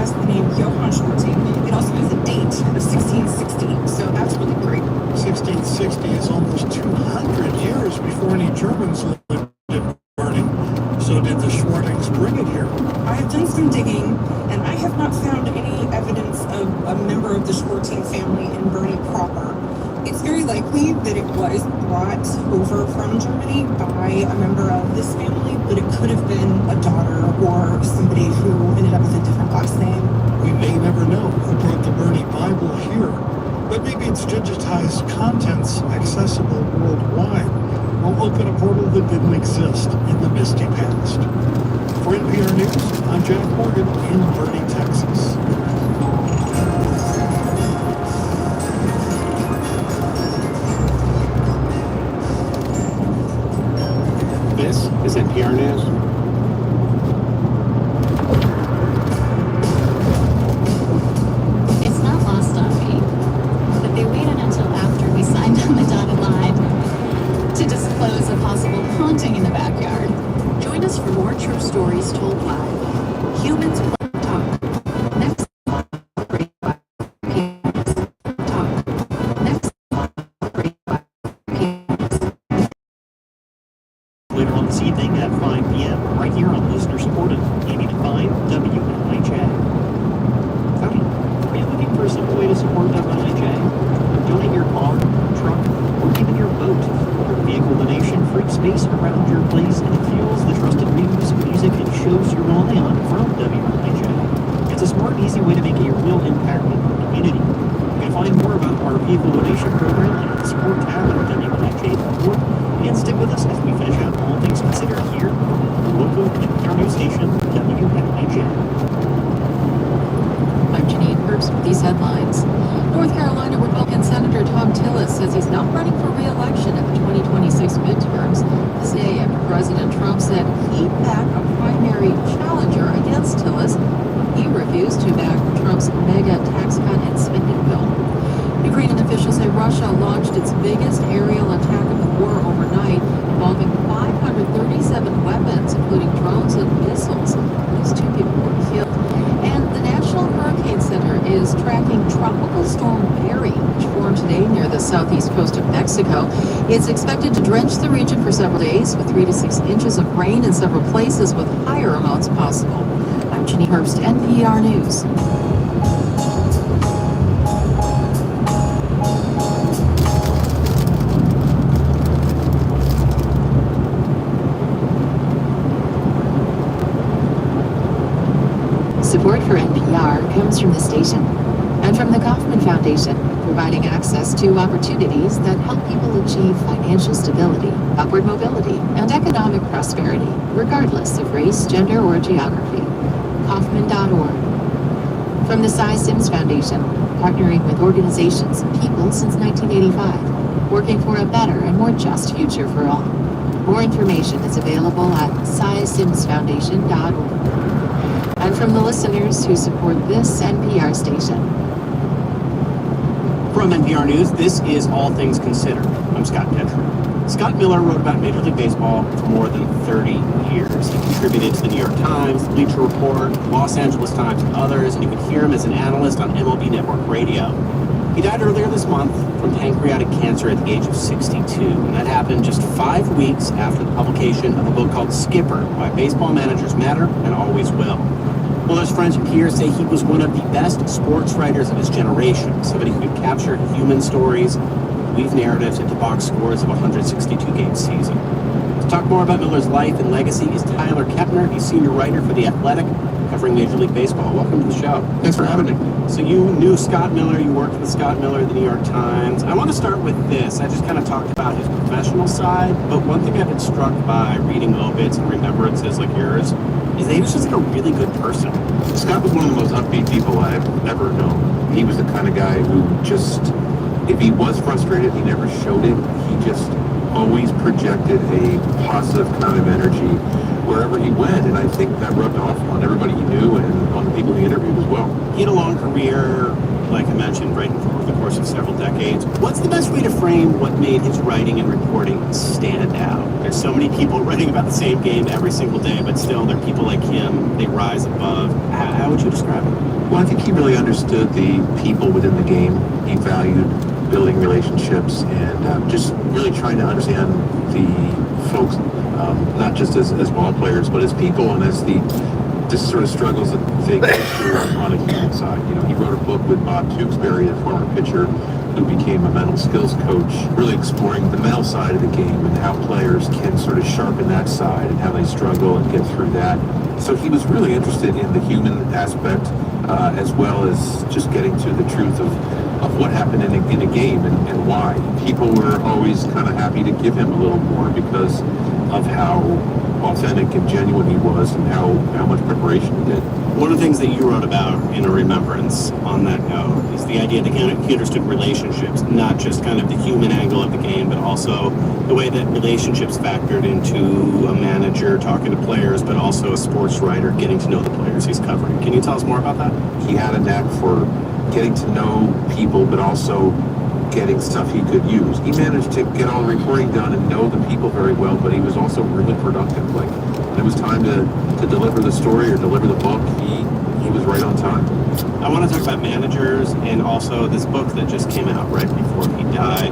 has the name Johann Schwarting. It also has a date of 1660, so that's really great. 1660 is almost 200 years before any Germans lived in Bernie. So did the Schwartings bring it here? I have done some digging, and I have not found any evidence of a member of the Schwarting family in Bernie proper. It's very likely that it was brought over from Germany by a member of this family, but it could have been a daughter or somebody who ended up with a different last name. We may never know who brought the Bernie Bible here, but maybe its digitized contents accessible worldwide will open a portal that didn't exist in the misty past. For NPR News, I'm Jack Morgan in Bernie, Texas. This is NPR News. It's not lost on me that they waited until after we signed on the dotted line to disclose a possible haunting in the backyard. Join us for more true stories told live. Humans talk. Next later on this evening at 5 p.m. right here on listener-supported 80.5 WNIJ. Howdy. Are you looking for a simple way to support WNIJ? Donate your car, truck, or even your boat. Your vehicle donation frees space around your place and it fuels the trusted news, music, and shows you're relying on from WNIJ. It's a smart, easy way to make a real impact in your community. You can find more about our vehicle donation program on the support tab at WNIJ.org. And stick with us as we finish out all things considered here on the local NPR news station, WNIJ. I'm Janine Herbst with these headlines. North Carolina Republican Senator Tom Tillis says he's not running for re-election at the 2026 midterms. This day after President Trump said he'd back a primary challenger against Tillis. He refused to back Trump's mega tax cut and spending bill. Ukrainian officials say Russia launched its biggest aerial attack of the war overnight, involving 537 weapons, including drones and missiles. At least 2 people were killed. And the National Hurricane Center is tracking Tropical Storm Barry, which formed today near the southeast coast of Mexico. It's expected to drench the region for several days, with 3 to 6 inches of rain in several places, with higher amounts possible. I'm Janine Herbst, NPR News. Support for NPR comes from the station and from the Kauffman Foundation, providing access to opportunities that help people achieve financial stability, upward mobility, and economic prosperity, regardless of race, gender, or geography. Kauffman.org. From the Cy Sims Foundation, partnering with organizations and people since 1985, working for a better and more just future for all. More information is available at CySimsFoundation.org. And from the listeners who support this NPR station. From NPR News, this is All Things Considered. I'm Scott Detroit. Scott Miller wrote about Major League Baseball for more than 30 years. He contributed to the New York Times, Bleacher Report, Los Angeles Times, and others, and you could hear him as an analyst on MLB Network Radio. He died earlier this month from pancreatic cancer at the age of 62, and that happened just 5 weeks after the publication of a book called Skipper, Why Baseball Managers Matter and Always Will. Miller's friends and peers say he was one of the best sports writers of his generation, somebody who could capture human stories, weave narratives into box scores of a 162-game season. To talk more about Miller's life and legacy is Tyler Kepner. He's senior writer for The Athletic, covering Major League Baseball. Welcome to the show. Thanks for having me. So you knew Scott Miller, you worked with Scott Miller at the New York Times. I want to start with this. I just kind of talked about his professional side, but one thing I've been struck by reading obits and remembrances like yours is that he was just like a really good person. Scott was one of the most upbeat people I've ever known. He was the kind of guy who just, if he was frustrated, he never showed it. He just always projected a positive kind of energy wherever he went, and I think that rubbed off on everybody he knew and on the people he interviewed as well. He had a long career, like I mentioned, writing for over the course of several decades. What's the best way to frame what made his writing and reporting stand out? There's so many people writing about the same game every single day, but still there are people like him, they rise above. How would you describe it? Well, I think he really understood the people within the game. He valued building relationships and just really trying to understand the folks, not just as ball players, but as people and as the just sort of struggles that they go through on a human side. You know, he wrote a book with Bob Tewksbury, a former pitcher who became a mental skills coach, really exploring the mental side of the game and how players can sort of sharpen that side and how they struggle and get through that. So he was really interested in the human aspect as well as just getting to the truth of what happened in a game and why. People were always kind of happy to give him a little more because of how authentic and genuine he was and how much preparation he did. One of the things that you wrote about in A Remembrance on that note is the idea that he understood relationships, not just kind of the human angle of the game, but also the way that relationships factored into a manager talking to players, but also a sports writer getting to know the players he's covering. Can you tell us more about that? He had a knack for getting to know people, but also getting stuff he could use. He managed to get all the reporting done and know the people very well, but he was also really productive. Like, when it was time to deliver the story or deliver the book, he was right on time. I want to talk about managers and also this book that just came out right before he died.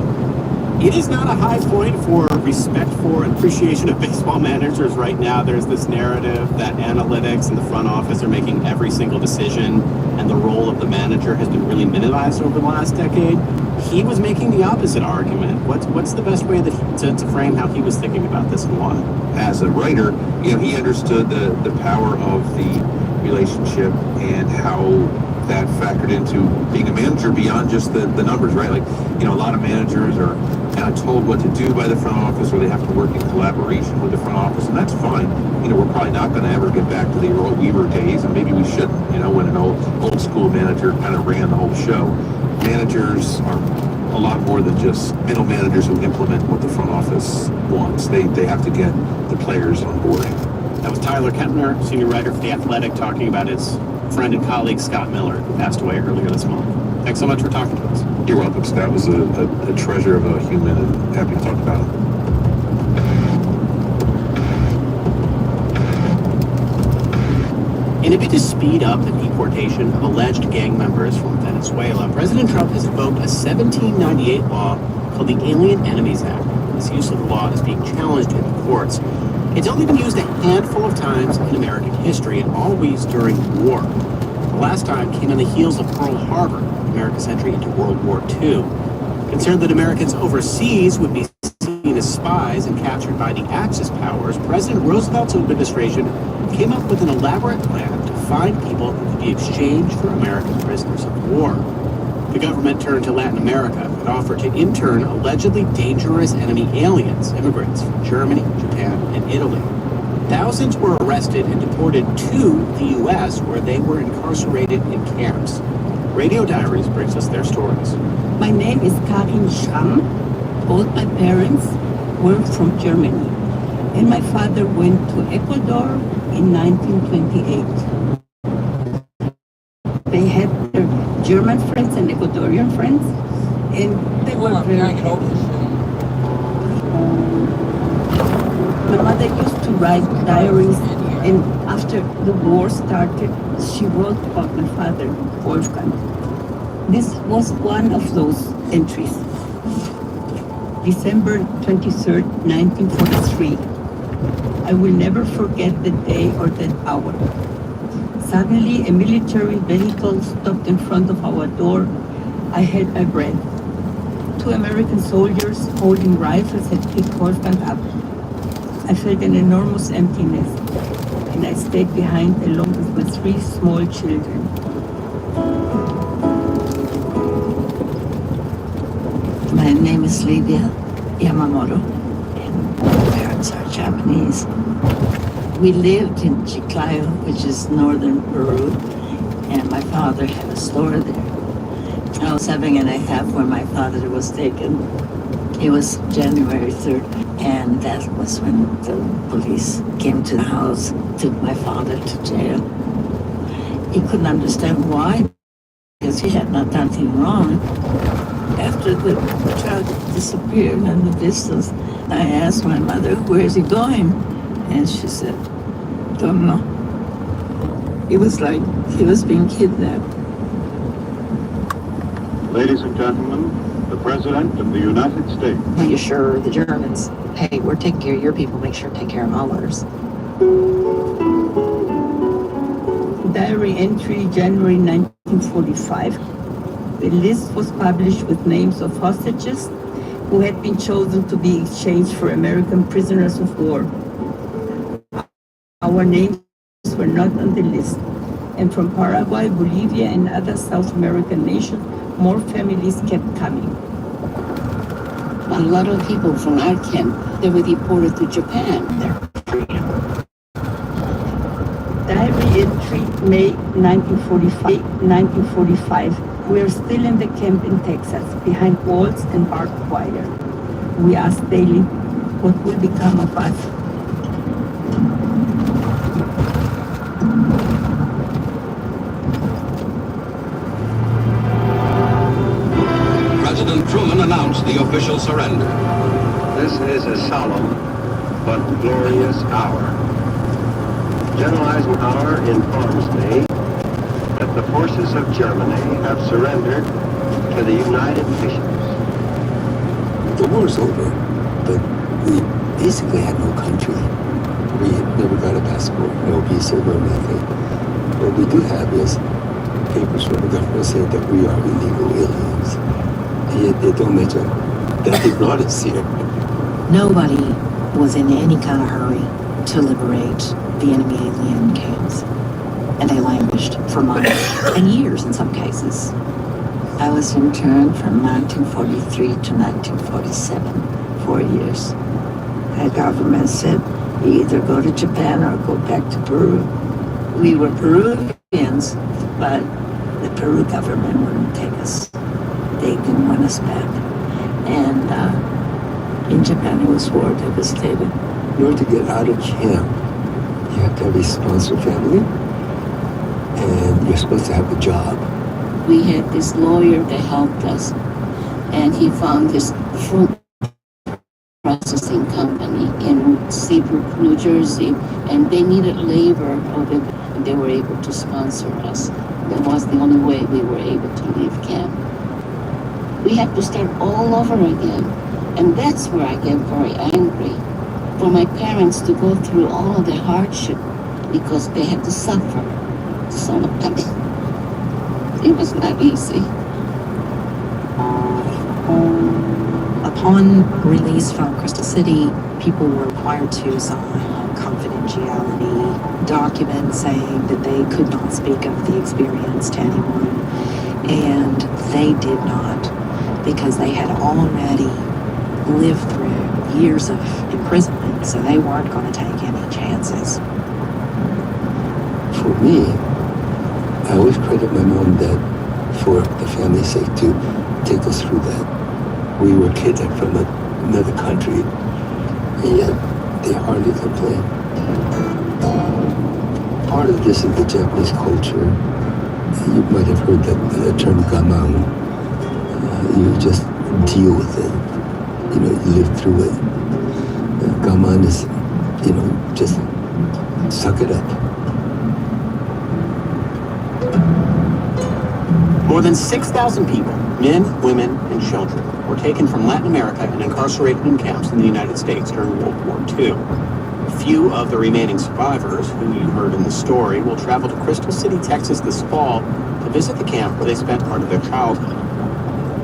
It is not a high point for respect for and appreciation of baseball managers right now. There's this narrative that analytics and the front office are making every single decision, and the role of the manager has been really minimized over the last decade. He was making the opposite argument. What's the best way to frame how he was thinking about this and why? As a writer, he understood the power of the relationship and how that factored into being a manager beyond just the numbers, right? Like, a lot of managers are kind of told what to do by the front office, or they have to work in collaboration with the front office, and that's fine. We're probably not going to ever get back to the Earl Weaver days, and maybe we shouldn't, when an old school manager kind of ran the whole show. Managers are a lot more than just middle managers who implement what the front office wants. They have to get the players on board. That was Tyler Kempner, senior writer for The Athletic, talking about his friend and colleague Scott Miller, who passed away earlier this month. Thanks so much for talking to us. You're welcome. Scott was a treasure of a human, and happy to talk about him. In a bid to speed up the deportation of alleged gang members from Venezuela, President Trump has invoked a 1798 law called the Alien Enemies Act. This use of the law is being challenged in the courts. It's only been used a handful of times in American history, and always during war. The last time came on the heels of Pearl Harbor, America's entry into World War II. Concerned that Americans overseas would be seen as spies and captured by the Axis powers, President Roosevelt's administration came up with an elaborate plan to find people who could be exchanged for American prisoners of war. The government turned to Latin America and offered to intern allegedly dangerous enemy aliens, immigrants from Germany, Japan, and Italy. Thousands were arrested and deported to the U.S., where they were incarcerated in camps. Radio Diaries brings us their stories. My name is Karin Schramm. Both my parents were from Germany, and my father went to Ecuador in 1928. They had their German friends and Ecuadorian friends, and they were very happy. My mother used to write diaries, and after the war started, she wrote about my father, Wolfgang. This was one of those entries. December 23rd, 1943. I will never forget the day or the hour. Suddenly, a military vehicle stopped in front of our door. I held my breath. 2 American soldiers holding rifles had picked Wolfgang up. I felt an enormous emptiness, and I stayed behind along with my 3 small children. My name is Lydia Yamamoto, and my parents are Japanese. We lived in Chiclayo, which is northern Peru, and my father had a store there. I was 7.5 when my father was taken. It was January 3rd, and that was when the police came to the house, took my father to jail. He couldn't understand why, because he had not done anything wrong. After the child disappeared in the distance, I asked my mother, "Where is he going?" And she said, "Don't know." It was like he was being kidnapped. Ladies and gentlemen, the President of the United States. He assured the Germans, hey, we're taking care of your people, make sure to take care of ours. Diary entry, January 1945. The list was published with names of hostages who had been chosen to be exchanged for American prisoners of war. Our names were not on the list. And from Paraguay, Bolivia, and other South American nations, more families kept coming. A lot of people from our camp, they were deported to Japan. Diary entry, May 1945. We are still in the camp in Texas, behind walls and barbed wire. We ask daily, what will become of us? President Truman announced the official surrender. This is a solemn but glorious hour. General Eisenhower informs me that the forces of Germany have surrendered to the United Nations. The war is over, but we basically had no country. We never got a passport, no visa, no nothing. What we do have is papers from the government saying that we are illegal aliens. And yet they don't mention that they brought us here. Nobody was in any kind of hurry to liberate the enemy alien camps. And they languished for months and years in some cases. I was interned from 1943 to 1947, 4 years. The government said, you either go to Japan or go back to Peru. We were Peruvians, but the Peru government wouldn't take us. They didn't want us back. And in Japan, it was war devastated. In order to get out of camp, you have to have a sponsor family, and you're supposed to have a job. We had this lawyer that helped us, and he found this fruit processing company in Seabrook, New Jersey, and they needed labor over there, and they were able to sponsor us. That was the only way we were able to leave camp. We had to start all over again, and that's where I get very angry. For my parents to go through all of the hardship because they had to suffer so much. It was not easy. Upon release from Crystal City, people were required to sign a confidentiality document saying that they could not speak of the experience to anyone. And they did not, because they had already lived through years of imprisonment, so they weren't going to take any chances. For me, I always credit my mom and dad for the family's sake to take us through that. We were kids from another country, and yet they hardly complain. Part of this is the Japanese culture. You might have heard that the term gamang. You just deal with it. You live through it. Gaman is, just suck it up. More than 6,000 people, men, women, and children, were taken from Latin America and incarcerated in camps in the United States during World War II. A few of the remaining survivors, who you heard in the story, will travel to Crystal City, Texas this fall to visit the camp where they spent part of their childhood.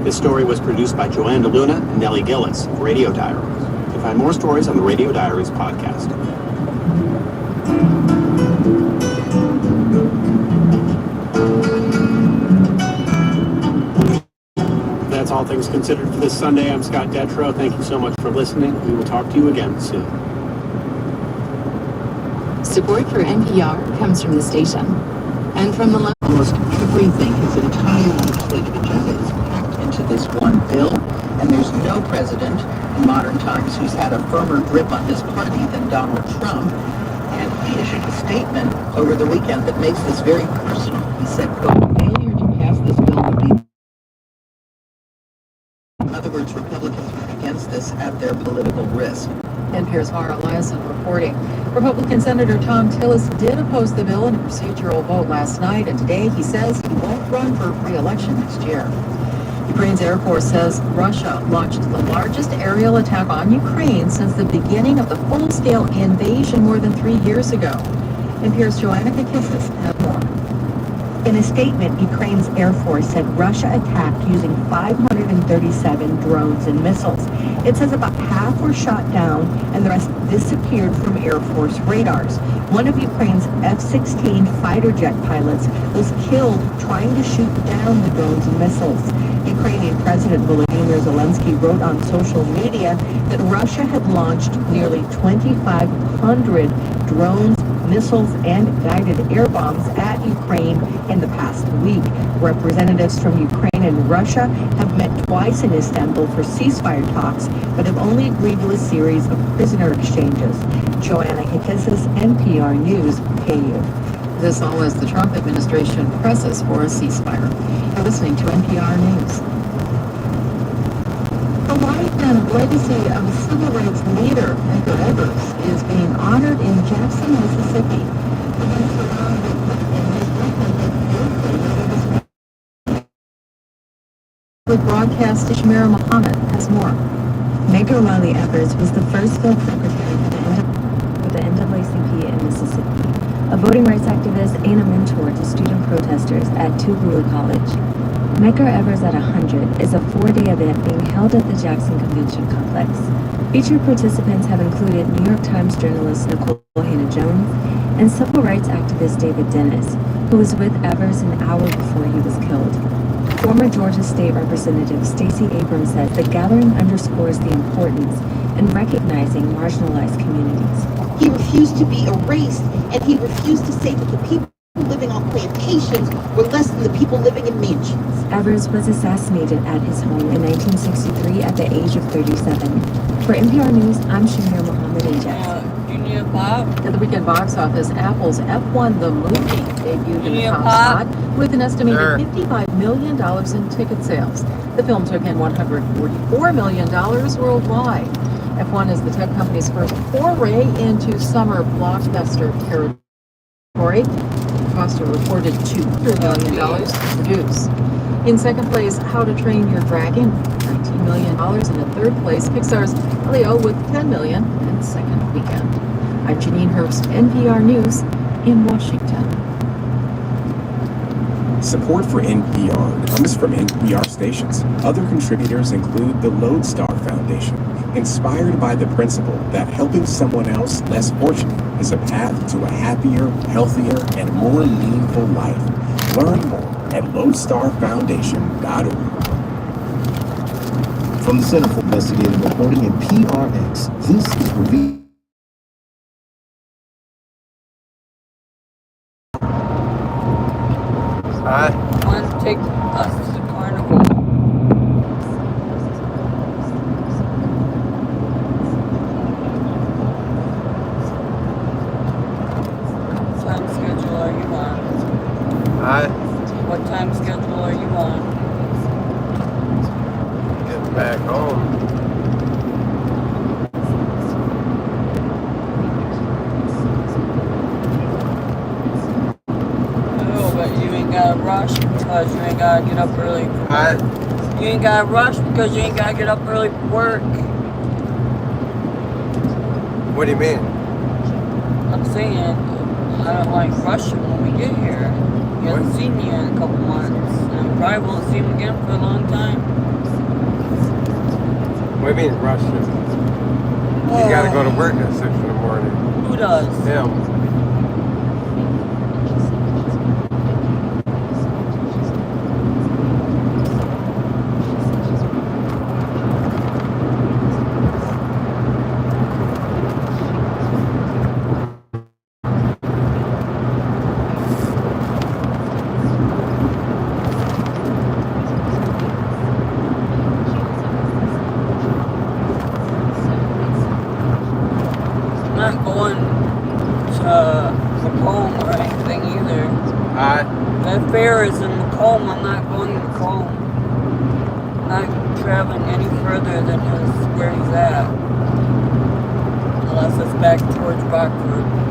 This story was produced by Joanne DeLuna and Nellie Gillis of Radio Diaries. You can find more stories on the Radio Diaries podcast. That's all things considered for this Sunday. I'm Scott Detrow. Thank you so much for listening. We will talk to you again soon. Support for NPR comes from the station and from the almost everything. His entire legislative agenda is packed into this one bill, and there's no president in modern times who's had a firmer grip on his party than Donald Trump. And he issued a statement over the weekend that makes this very personal. He said, quote, failure to pass this bill would be... In other words, Republicans are against this at their political risk. NPR's Mara Eliason reporting. Republican Senator Tom Tillis did oppose the bill in a procedural vote last night, and today he says he won't run for re-election next year. Ukraine's Air Force says Russia launched the largest aerial attack on Ukraine since the beginning of the full-scale invasion more than 3 years ago. NPR's Joanna Kakissis has more. In a statement, Ukraine's Air Force said Russia attacked using 537 drones and missiles. It says about half were shot down and the rest disappeared from Air Force radars. One of Ukraine's F-16 fighter jet pilots was killed trying to shoot down the drones and missiles. Ukrainian President Volodymyr Zelensky wrote on social media that Russia had launched nearly 2,500 drones, missiles, and guided air bombs at Ukraine in the past week. Representatives from Ukraine and Russia have met twice in Istanbul for ceasefire talks, but have only agreed to a series of prisoner exchanges. Joanna Kakissis, NPR News, KU. This all as the Trump administration presses for a ceasefire. You're listening to NPR News. The life and legacy of a civil rights leader, Medgar Evers, is being honored in Jackson, Mississippi. With broadcast Shamira Muhammad has more. Medgar Wally Evers was the first field secretary for the NAACP in Mississippi, a voting rights activist and a mentor to student protesters at Tougaloo College. Medgar Evers at 100 is a 4-day event being held at the Jackson Convention Complex. Featured participants have included New York Times journalist Nicole Hannah-Jones and civil rights activist David Dennis, who was with Evers an hour before he was killed. Former Georgia State Representative Stacey Abrams says the gathering underscores the importance in recognizing marginalized communities. He refused to be erased, and he refused to say that the people living on plantations were less than the people living in mansions. Evers was assassinated at his home in 1963 at the age of 37. For NPR News, I'm Shamira Muhammad in Jackson. At the weekend box office, Apple's F1 the movie debuted in the top spot with an estimated $55 million in ticket sales. The film took in $144 million worldwide. F1 is the tech company's first foray into summer blockbuster territory. It cost a reported $200 million to produce. In second place, How to Train Your Dragon, $19 million. And in third place, Pixar's Leo with $10 million in second weekend. I'm Janine Herbst, NPR News in Washington. Support for NPR comes from NPR stations. Other contributors include the Lodestar Foundation, inspired by the principle that helping someone else less fortunate is a path to a happier, healthier, and more meaningful life. Learn more at lodestarfoundation.org. From the Center for Investigative Reporting and PRX, this is Reveal. Hi. Want to take us to the carnival? What time schedule are you on? Hi. What time schedule are you on? Getting back home. Gotta rush because you ain't gotta get up early for work. You ain't gotta rush because you ain't gotta get up early for work. What do you mean? I'm saying I don't like rushing when we get here. We haven't seen you in a couple months, and probably won't see him again for a long time. What do you mean rushing? You gotta go to work at 6 in the morning. Who does? Him. That fair is in Macomb. I'm not going to Macomb. I'm not traveling any further than where he's at. unless it's back towards Rockford.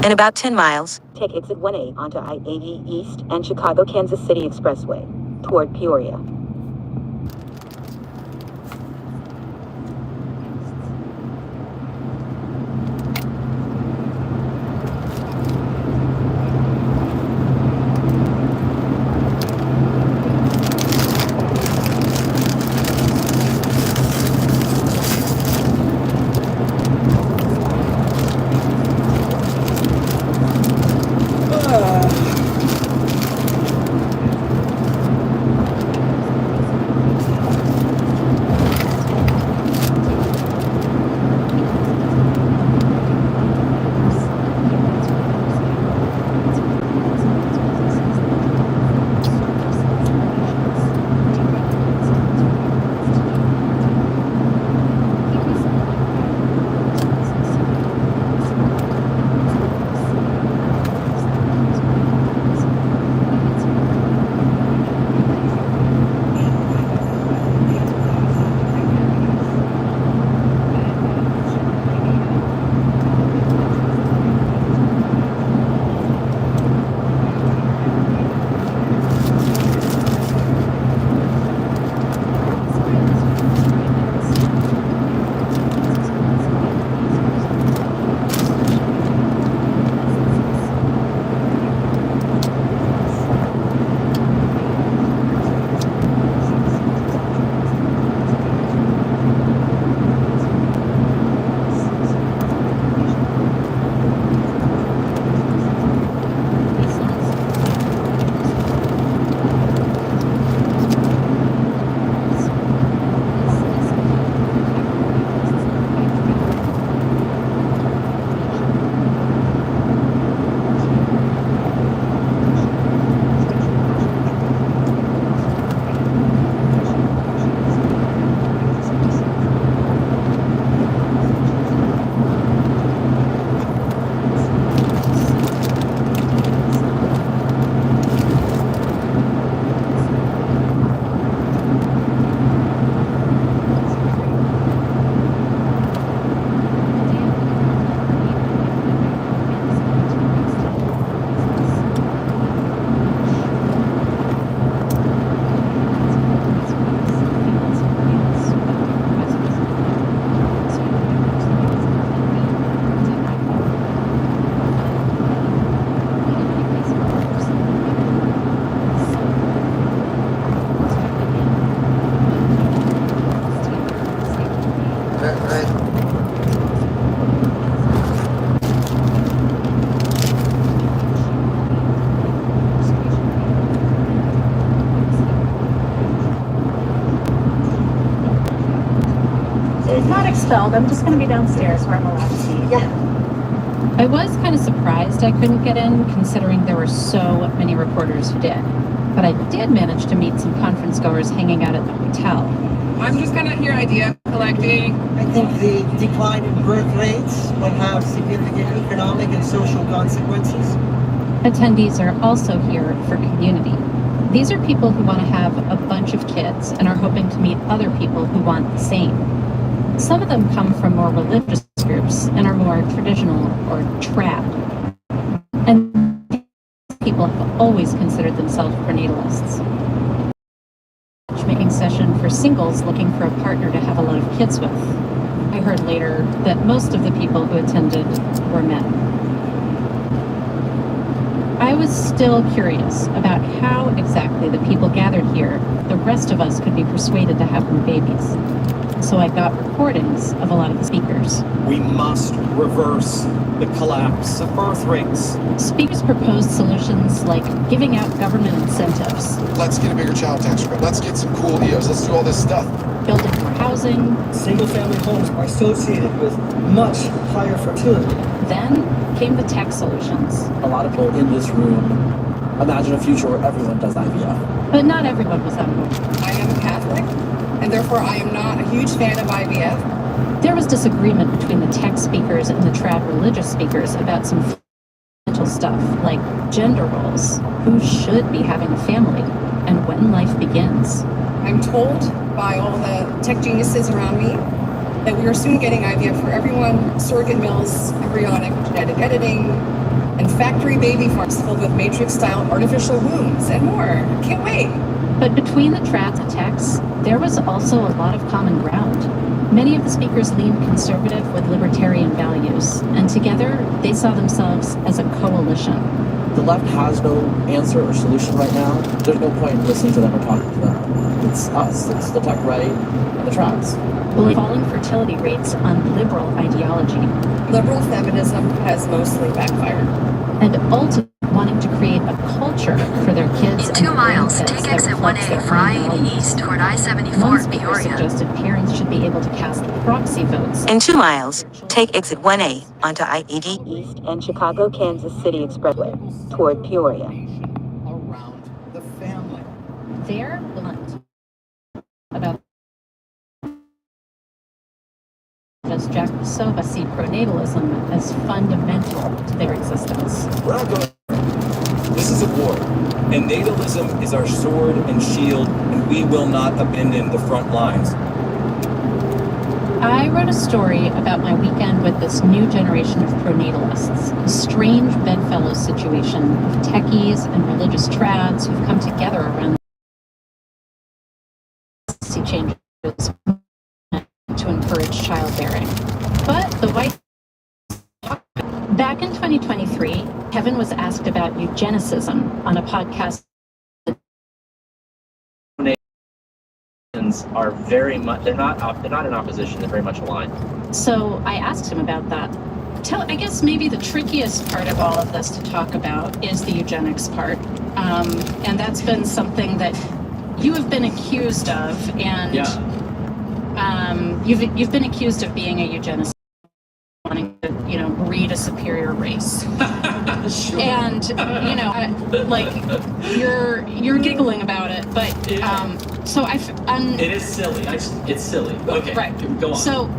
In about 10 miles, take exit 1A onto I-80 East and Chicago-Kansas City Expressway toward Peoria. expelled. I'm just going to be downstairs where I'm allowed to see. Yeah. I was kind of surprised I couldn't get in, considering there were so many reporters who did. But I did manage to meet some conference goers hanging out at the hotel. I'm just kind of here idea collecting. I think the decline in birth rates will have significant economic and social consequences. Attendees are also here for community. These are people who want to have a bunch of kids and are hoping to meet other people who want the same. Some of them come from more religious groups and are more traditional or trad. And people have always considered themselves prenatalists. Matchmaking session for singles looking for a partner to have a lot of kids with. I heard later that most of the people who attended were men. I was still curious about how exactly the people gathered here, the rest of us, could be persuaded to have more babies. So I got recordings of a lot of the speakers. We must reverse the collapse of birth rates. Speakers proposed solutions like giving out government incentives. Let's get a bigger child tax credit. Let's get some cool EOs. Let's do all this stuff. Building more housing. Single-family homes are associated with much higher fertility. Then came the tech solutions. A lot of people in this room imagine a future where everyone does IVF. But not everyone was on board. I am a Catholic, and therefore I am not a huge fan of IVF. There was disagreement between the tech speakers and the trad religious speakers about some fundamental stuff like gender roles, who should be having a family, and when life begins. I'm told by all the tech geniuses around me that we are soon getting IVF for everyone, surrogate mills, embryonic genetic editing, and factory baby farms filled with matrix-style artificial wombs and more. Can't wait. But between the trads and techs, there was also a lot of common ground. Many of the speakers leaned conservative with libertarian values, and together they saw themselves as a coalition. The left has no answer or solution right now. There's no point in listening to them or talking to them. It's us, it's the tech right and the trads. Falling fertility rates on liberal ideology. Liberal feminism has mostly backfired. And ultimately wanting to create a culture for their kids. In 2 miles, take exit 1A for I-80 East toward I-74 Peoria. Suggested parents should be able to cast proxy votes. In 2 miles, take exit 1A onto I-80 East and Chicago, Kansas City Expressway toward Peoria. Around the family. They're blunt about as Jack Sova see pronatalism as fundamental to their existence. We're not going. This is a war, and natalism is our sword and shield, and we will not abandon the front lines. I wrote a story about my weekend with this new generation of pronatalists, a strange bedfellows situation of techies and religious trads who've come together around policy changes to encourage childbearing. But the white... Back in 2023, Kevin was asked about eugenicism on a podcast. Are very much, they're not in opposition, they're very much aligned. So I asked him about that. I guess maybe the trickiest part of all of this to talk about is the eugenics part. And that's been something that you have been accused of, and you've been accused of being a eugenicist, wanting to, breed a superior race. Sure. And you're giggling about it, but so it is silly. It's silly. Okay, right. Go on. So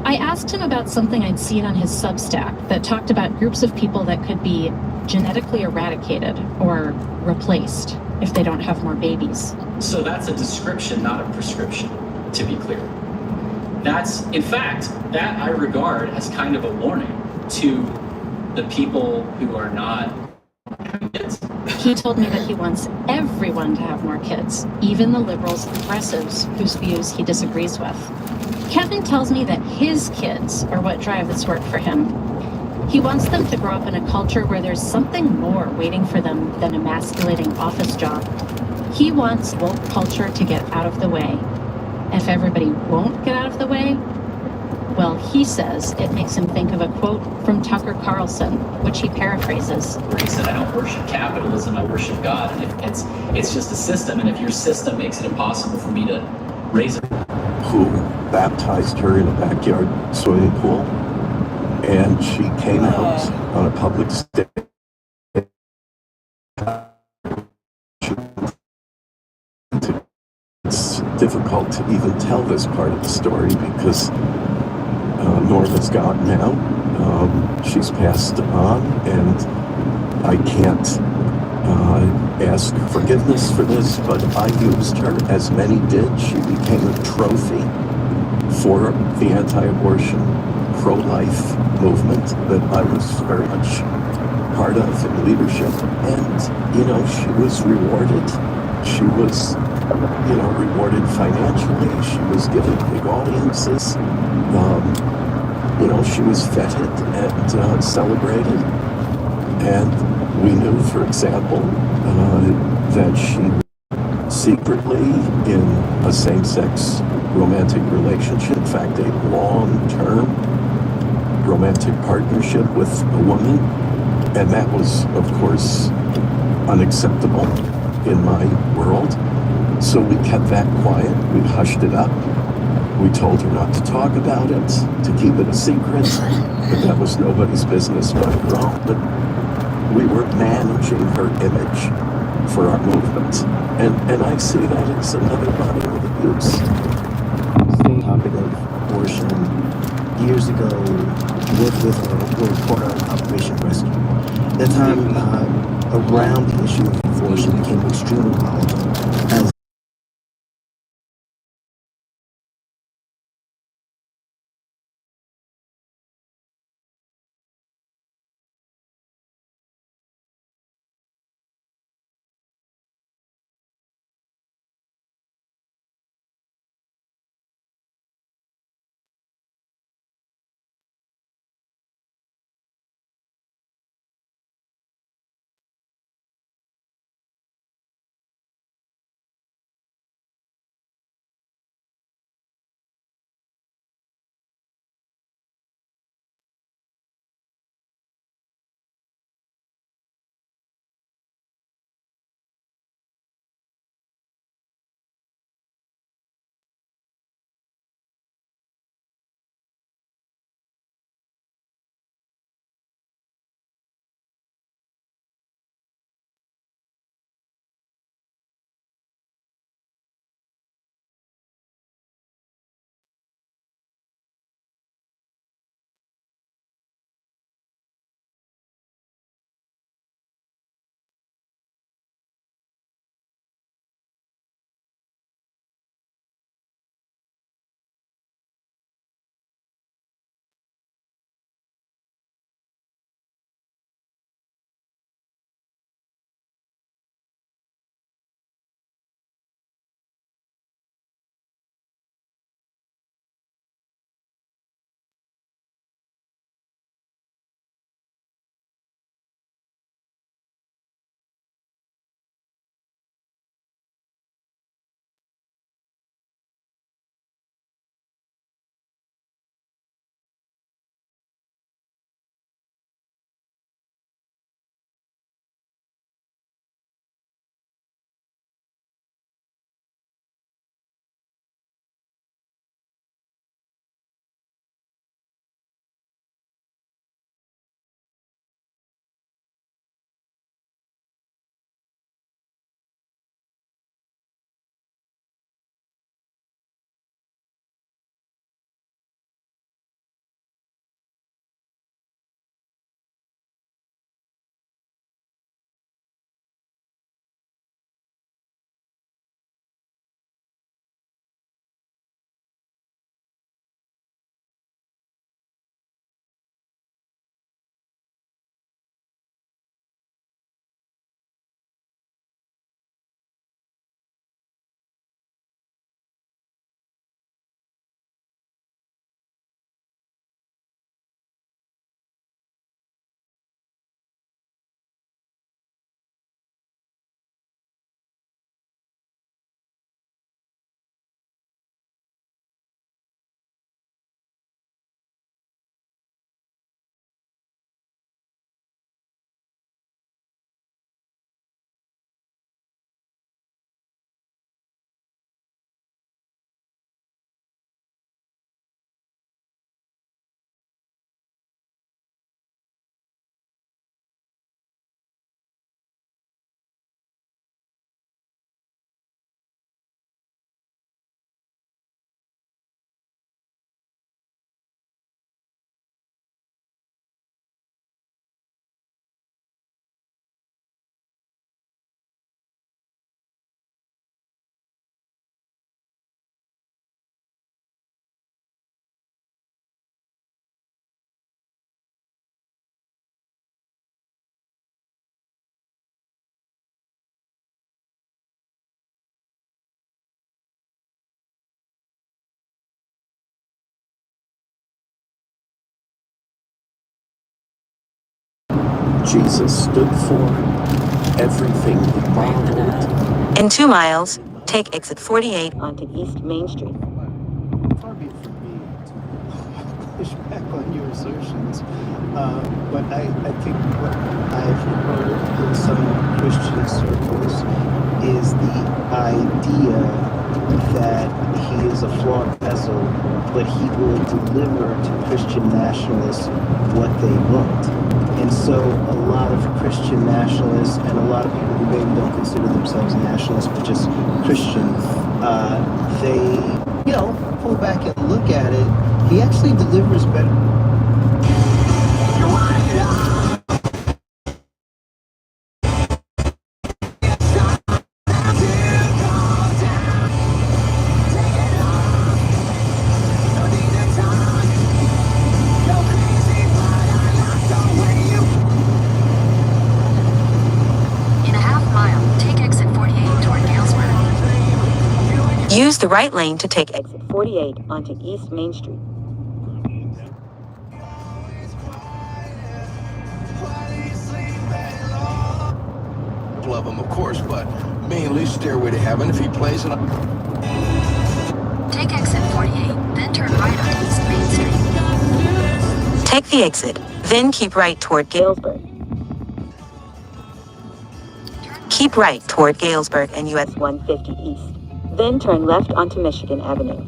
I asked him about something I'd seen on his Substack that talked about groups of people that could be genetically eradicated or replaced if they don't have more babies. So that's a description, not a prescription, to be clear. That's, in fact, that I regard as kind of a warning to the people who are not having kids. He told me that he wants everyone to have more kids, even the liberals and progressives whose views he disagrees with. Kevin tells me that his kids are what drive this work for him. He wants them to grow up in a culture where there's something more waiting for them than an emasculating office job. He wants woke culture to get out of the way. If everybody won't get out of the way, well, he says it makes him think of a quote from Tucker Carlson, which he paraphrases. He said, I don't worship capitalism, I worship God. And it's just a system, and if your system makes it impossible for me to raise a... Who baptized her in a backyard swimming pool, and she came out on a public stage. It's difficult to even tell this part of the story because Norma's gone now. She's passed on, and I can't ask forgiveness for this, but I used her, as many did. She became a trophy for the anti-abortion, pro-life movement that I was very much part of in leadership. And, you know, she was rewarded. She was, you know, rewarded financially. She was given big audiences. You know, she was feted and celebrated. And we knew, for example, that she secretly in a same-sex romantic relationship, in fact, a long-term romantic partnership with a woman. And that was, of course, unacceptable in my world. So we kept that quiet. We hushed it up. We told her not to talk about it, to keep it a secret, but that was nobody's business but her own. But we were managing her image for our movement. And I see that as another body of abuse. Same topic of abortion. Years ago, worked with a reporter on Operation Rescue. At that time, around the issue of abortion became extremely volatile. As Jesus stood for, everything he modeled. In 2 miles, take exit 48 onto East Main Street. Far be it from me to push back on your assertions, but I think what I've heard in some Christian circles is the idea that he is a flawed vessel, but he will deliver to Christian nationalists what they want. And so a lot of Christian nationalists and a lot of people who maybe don't consider themselves nationalists but just Christian, they, pull back and look at it. He actually delivers better. Use the right lane to take exit 48 onto East Main Street. Of him, of course, but mainly Stairway to Heaven if he plays it. Take exit 48, then turn right on East Main Street. Take the exit, then keep right toward Galesburg. Keep right toward Galesburg and US 150 East. Then turn left onto Michigan Avenue.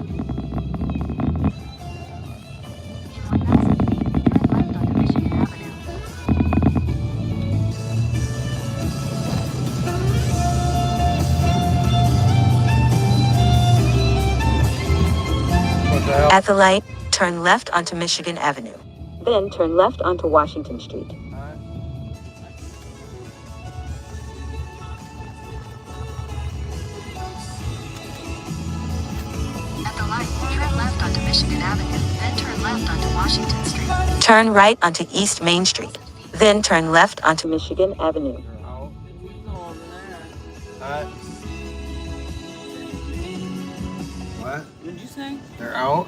At the light, turn left onto Michigan Avenue. Then turn left onto Washington Street. At the light, turn left onto Michigan Avenue, then turn left onto Washington Street. Turn right onto East Main Street. Then turn left onto Michigan Avenue. What? Did you say? They're out?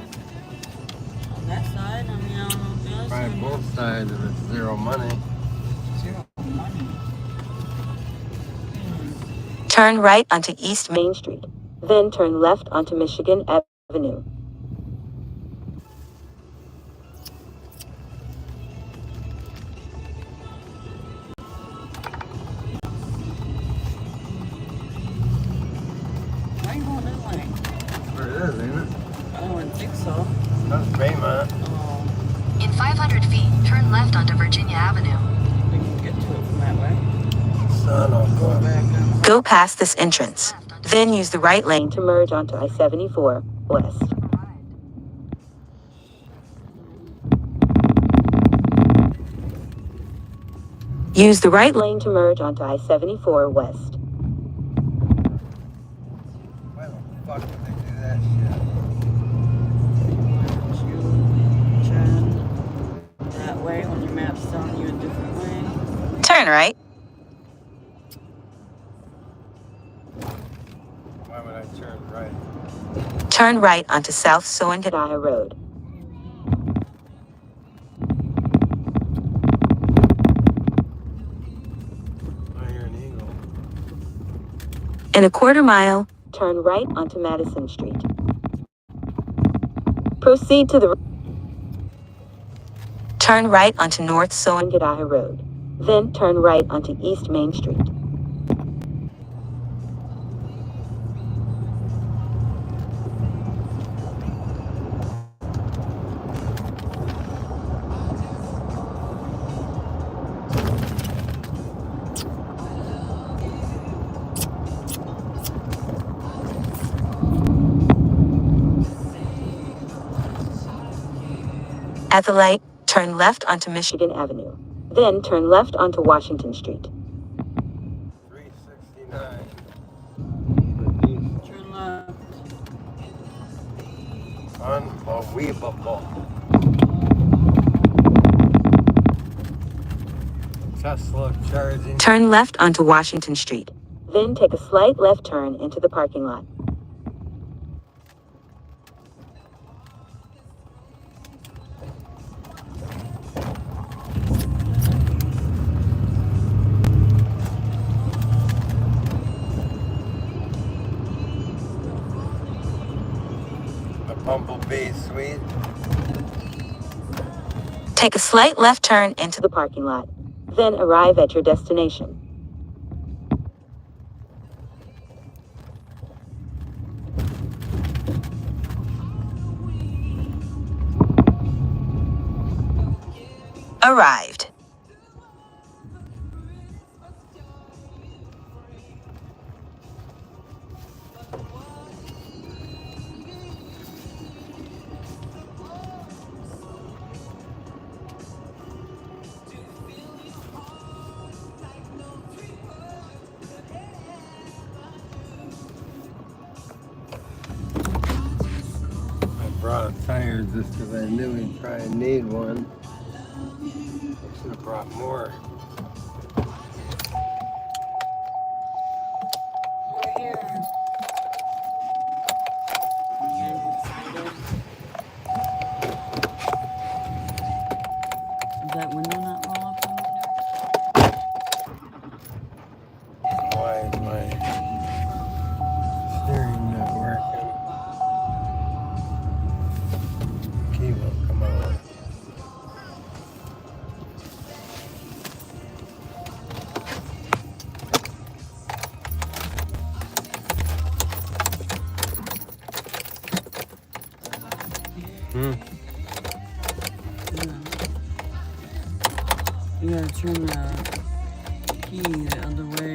On that side? I mean, I don't know if the other By side. both sides if it's zero money. Turn right onto East Main Street. Then turn left onto Michigan Avenue. Why are you going that way? Where it is, ain't it? I wouldn't think so. That's Baymont. Oh, In 500 feet, turn left onto Virginia Avenue. we can get to it from that way. Son of a gun. Go past this entrance. Then use the right lane to merge onto I-74 West. Use the right lane to merge onto I-74 West. Why the fuck did they do that shit? Turn that way when your map's telling you a different way. Turn right. Why would I turn right? Turn right onto South Soangadiah Road. I hear an eagle. In a quarter mile, turn right onto Madison Street. Proceed to the... Turn right onto North Soangadiah Road. Then turn right onto East Main Street. At the light, turn left onto Michigan Avenue. Then turn left onto Washington Street. 369. Turn left. Unbelievable. Tesla charging. Turn left onto Washington Street. Then take a slight left turn into the parking lot. Take a slight left turn into the parking lot, then arrive at your destination. Arrived. I brought a tire just because I knew he'd probably need one. I should have brought more. Is that window not roll up on Why is my steering not working? Key won't come out. You gotta turn the key the other way.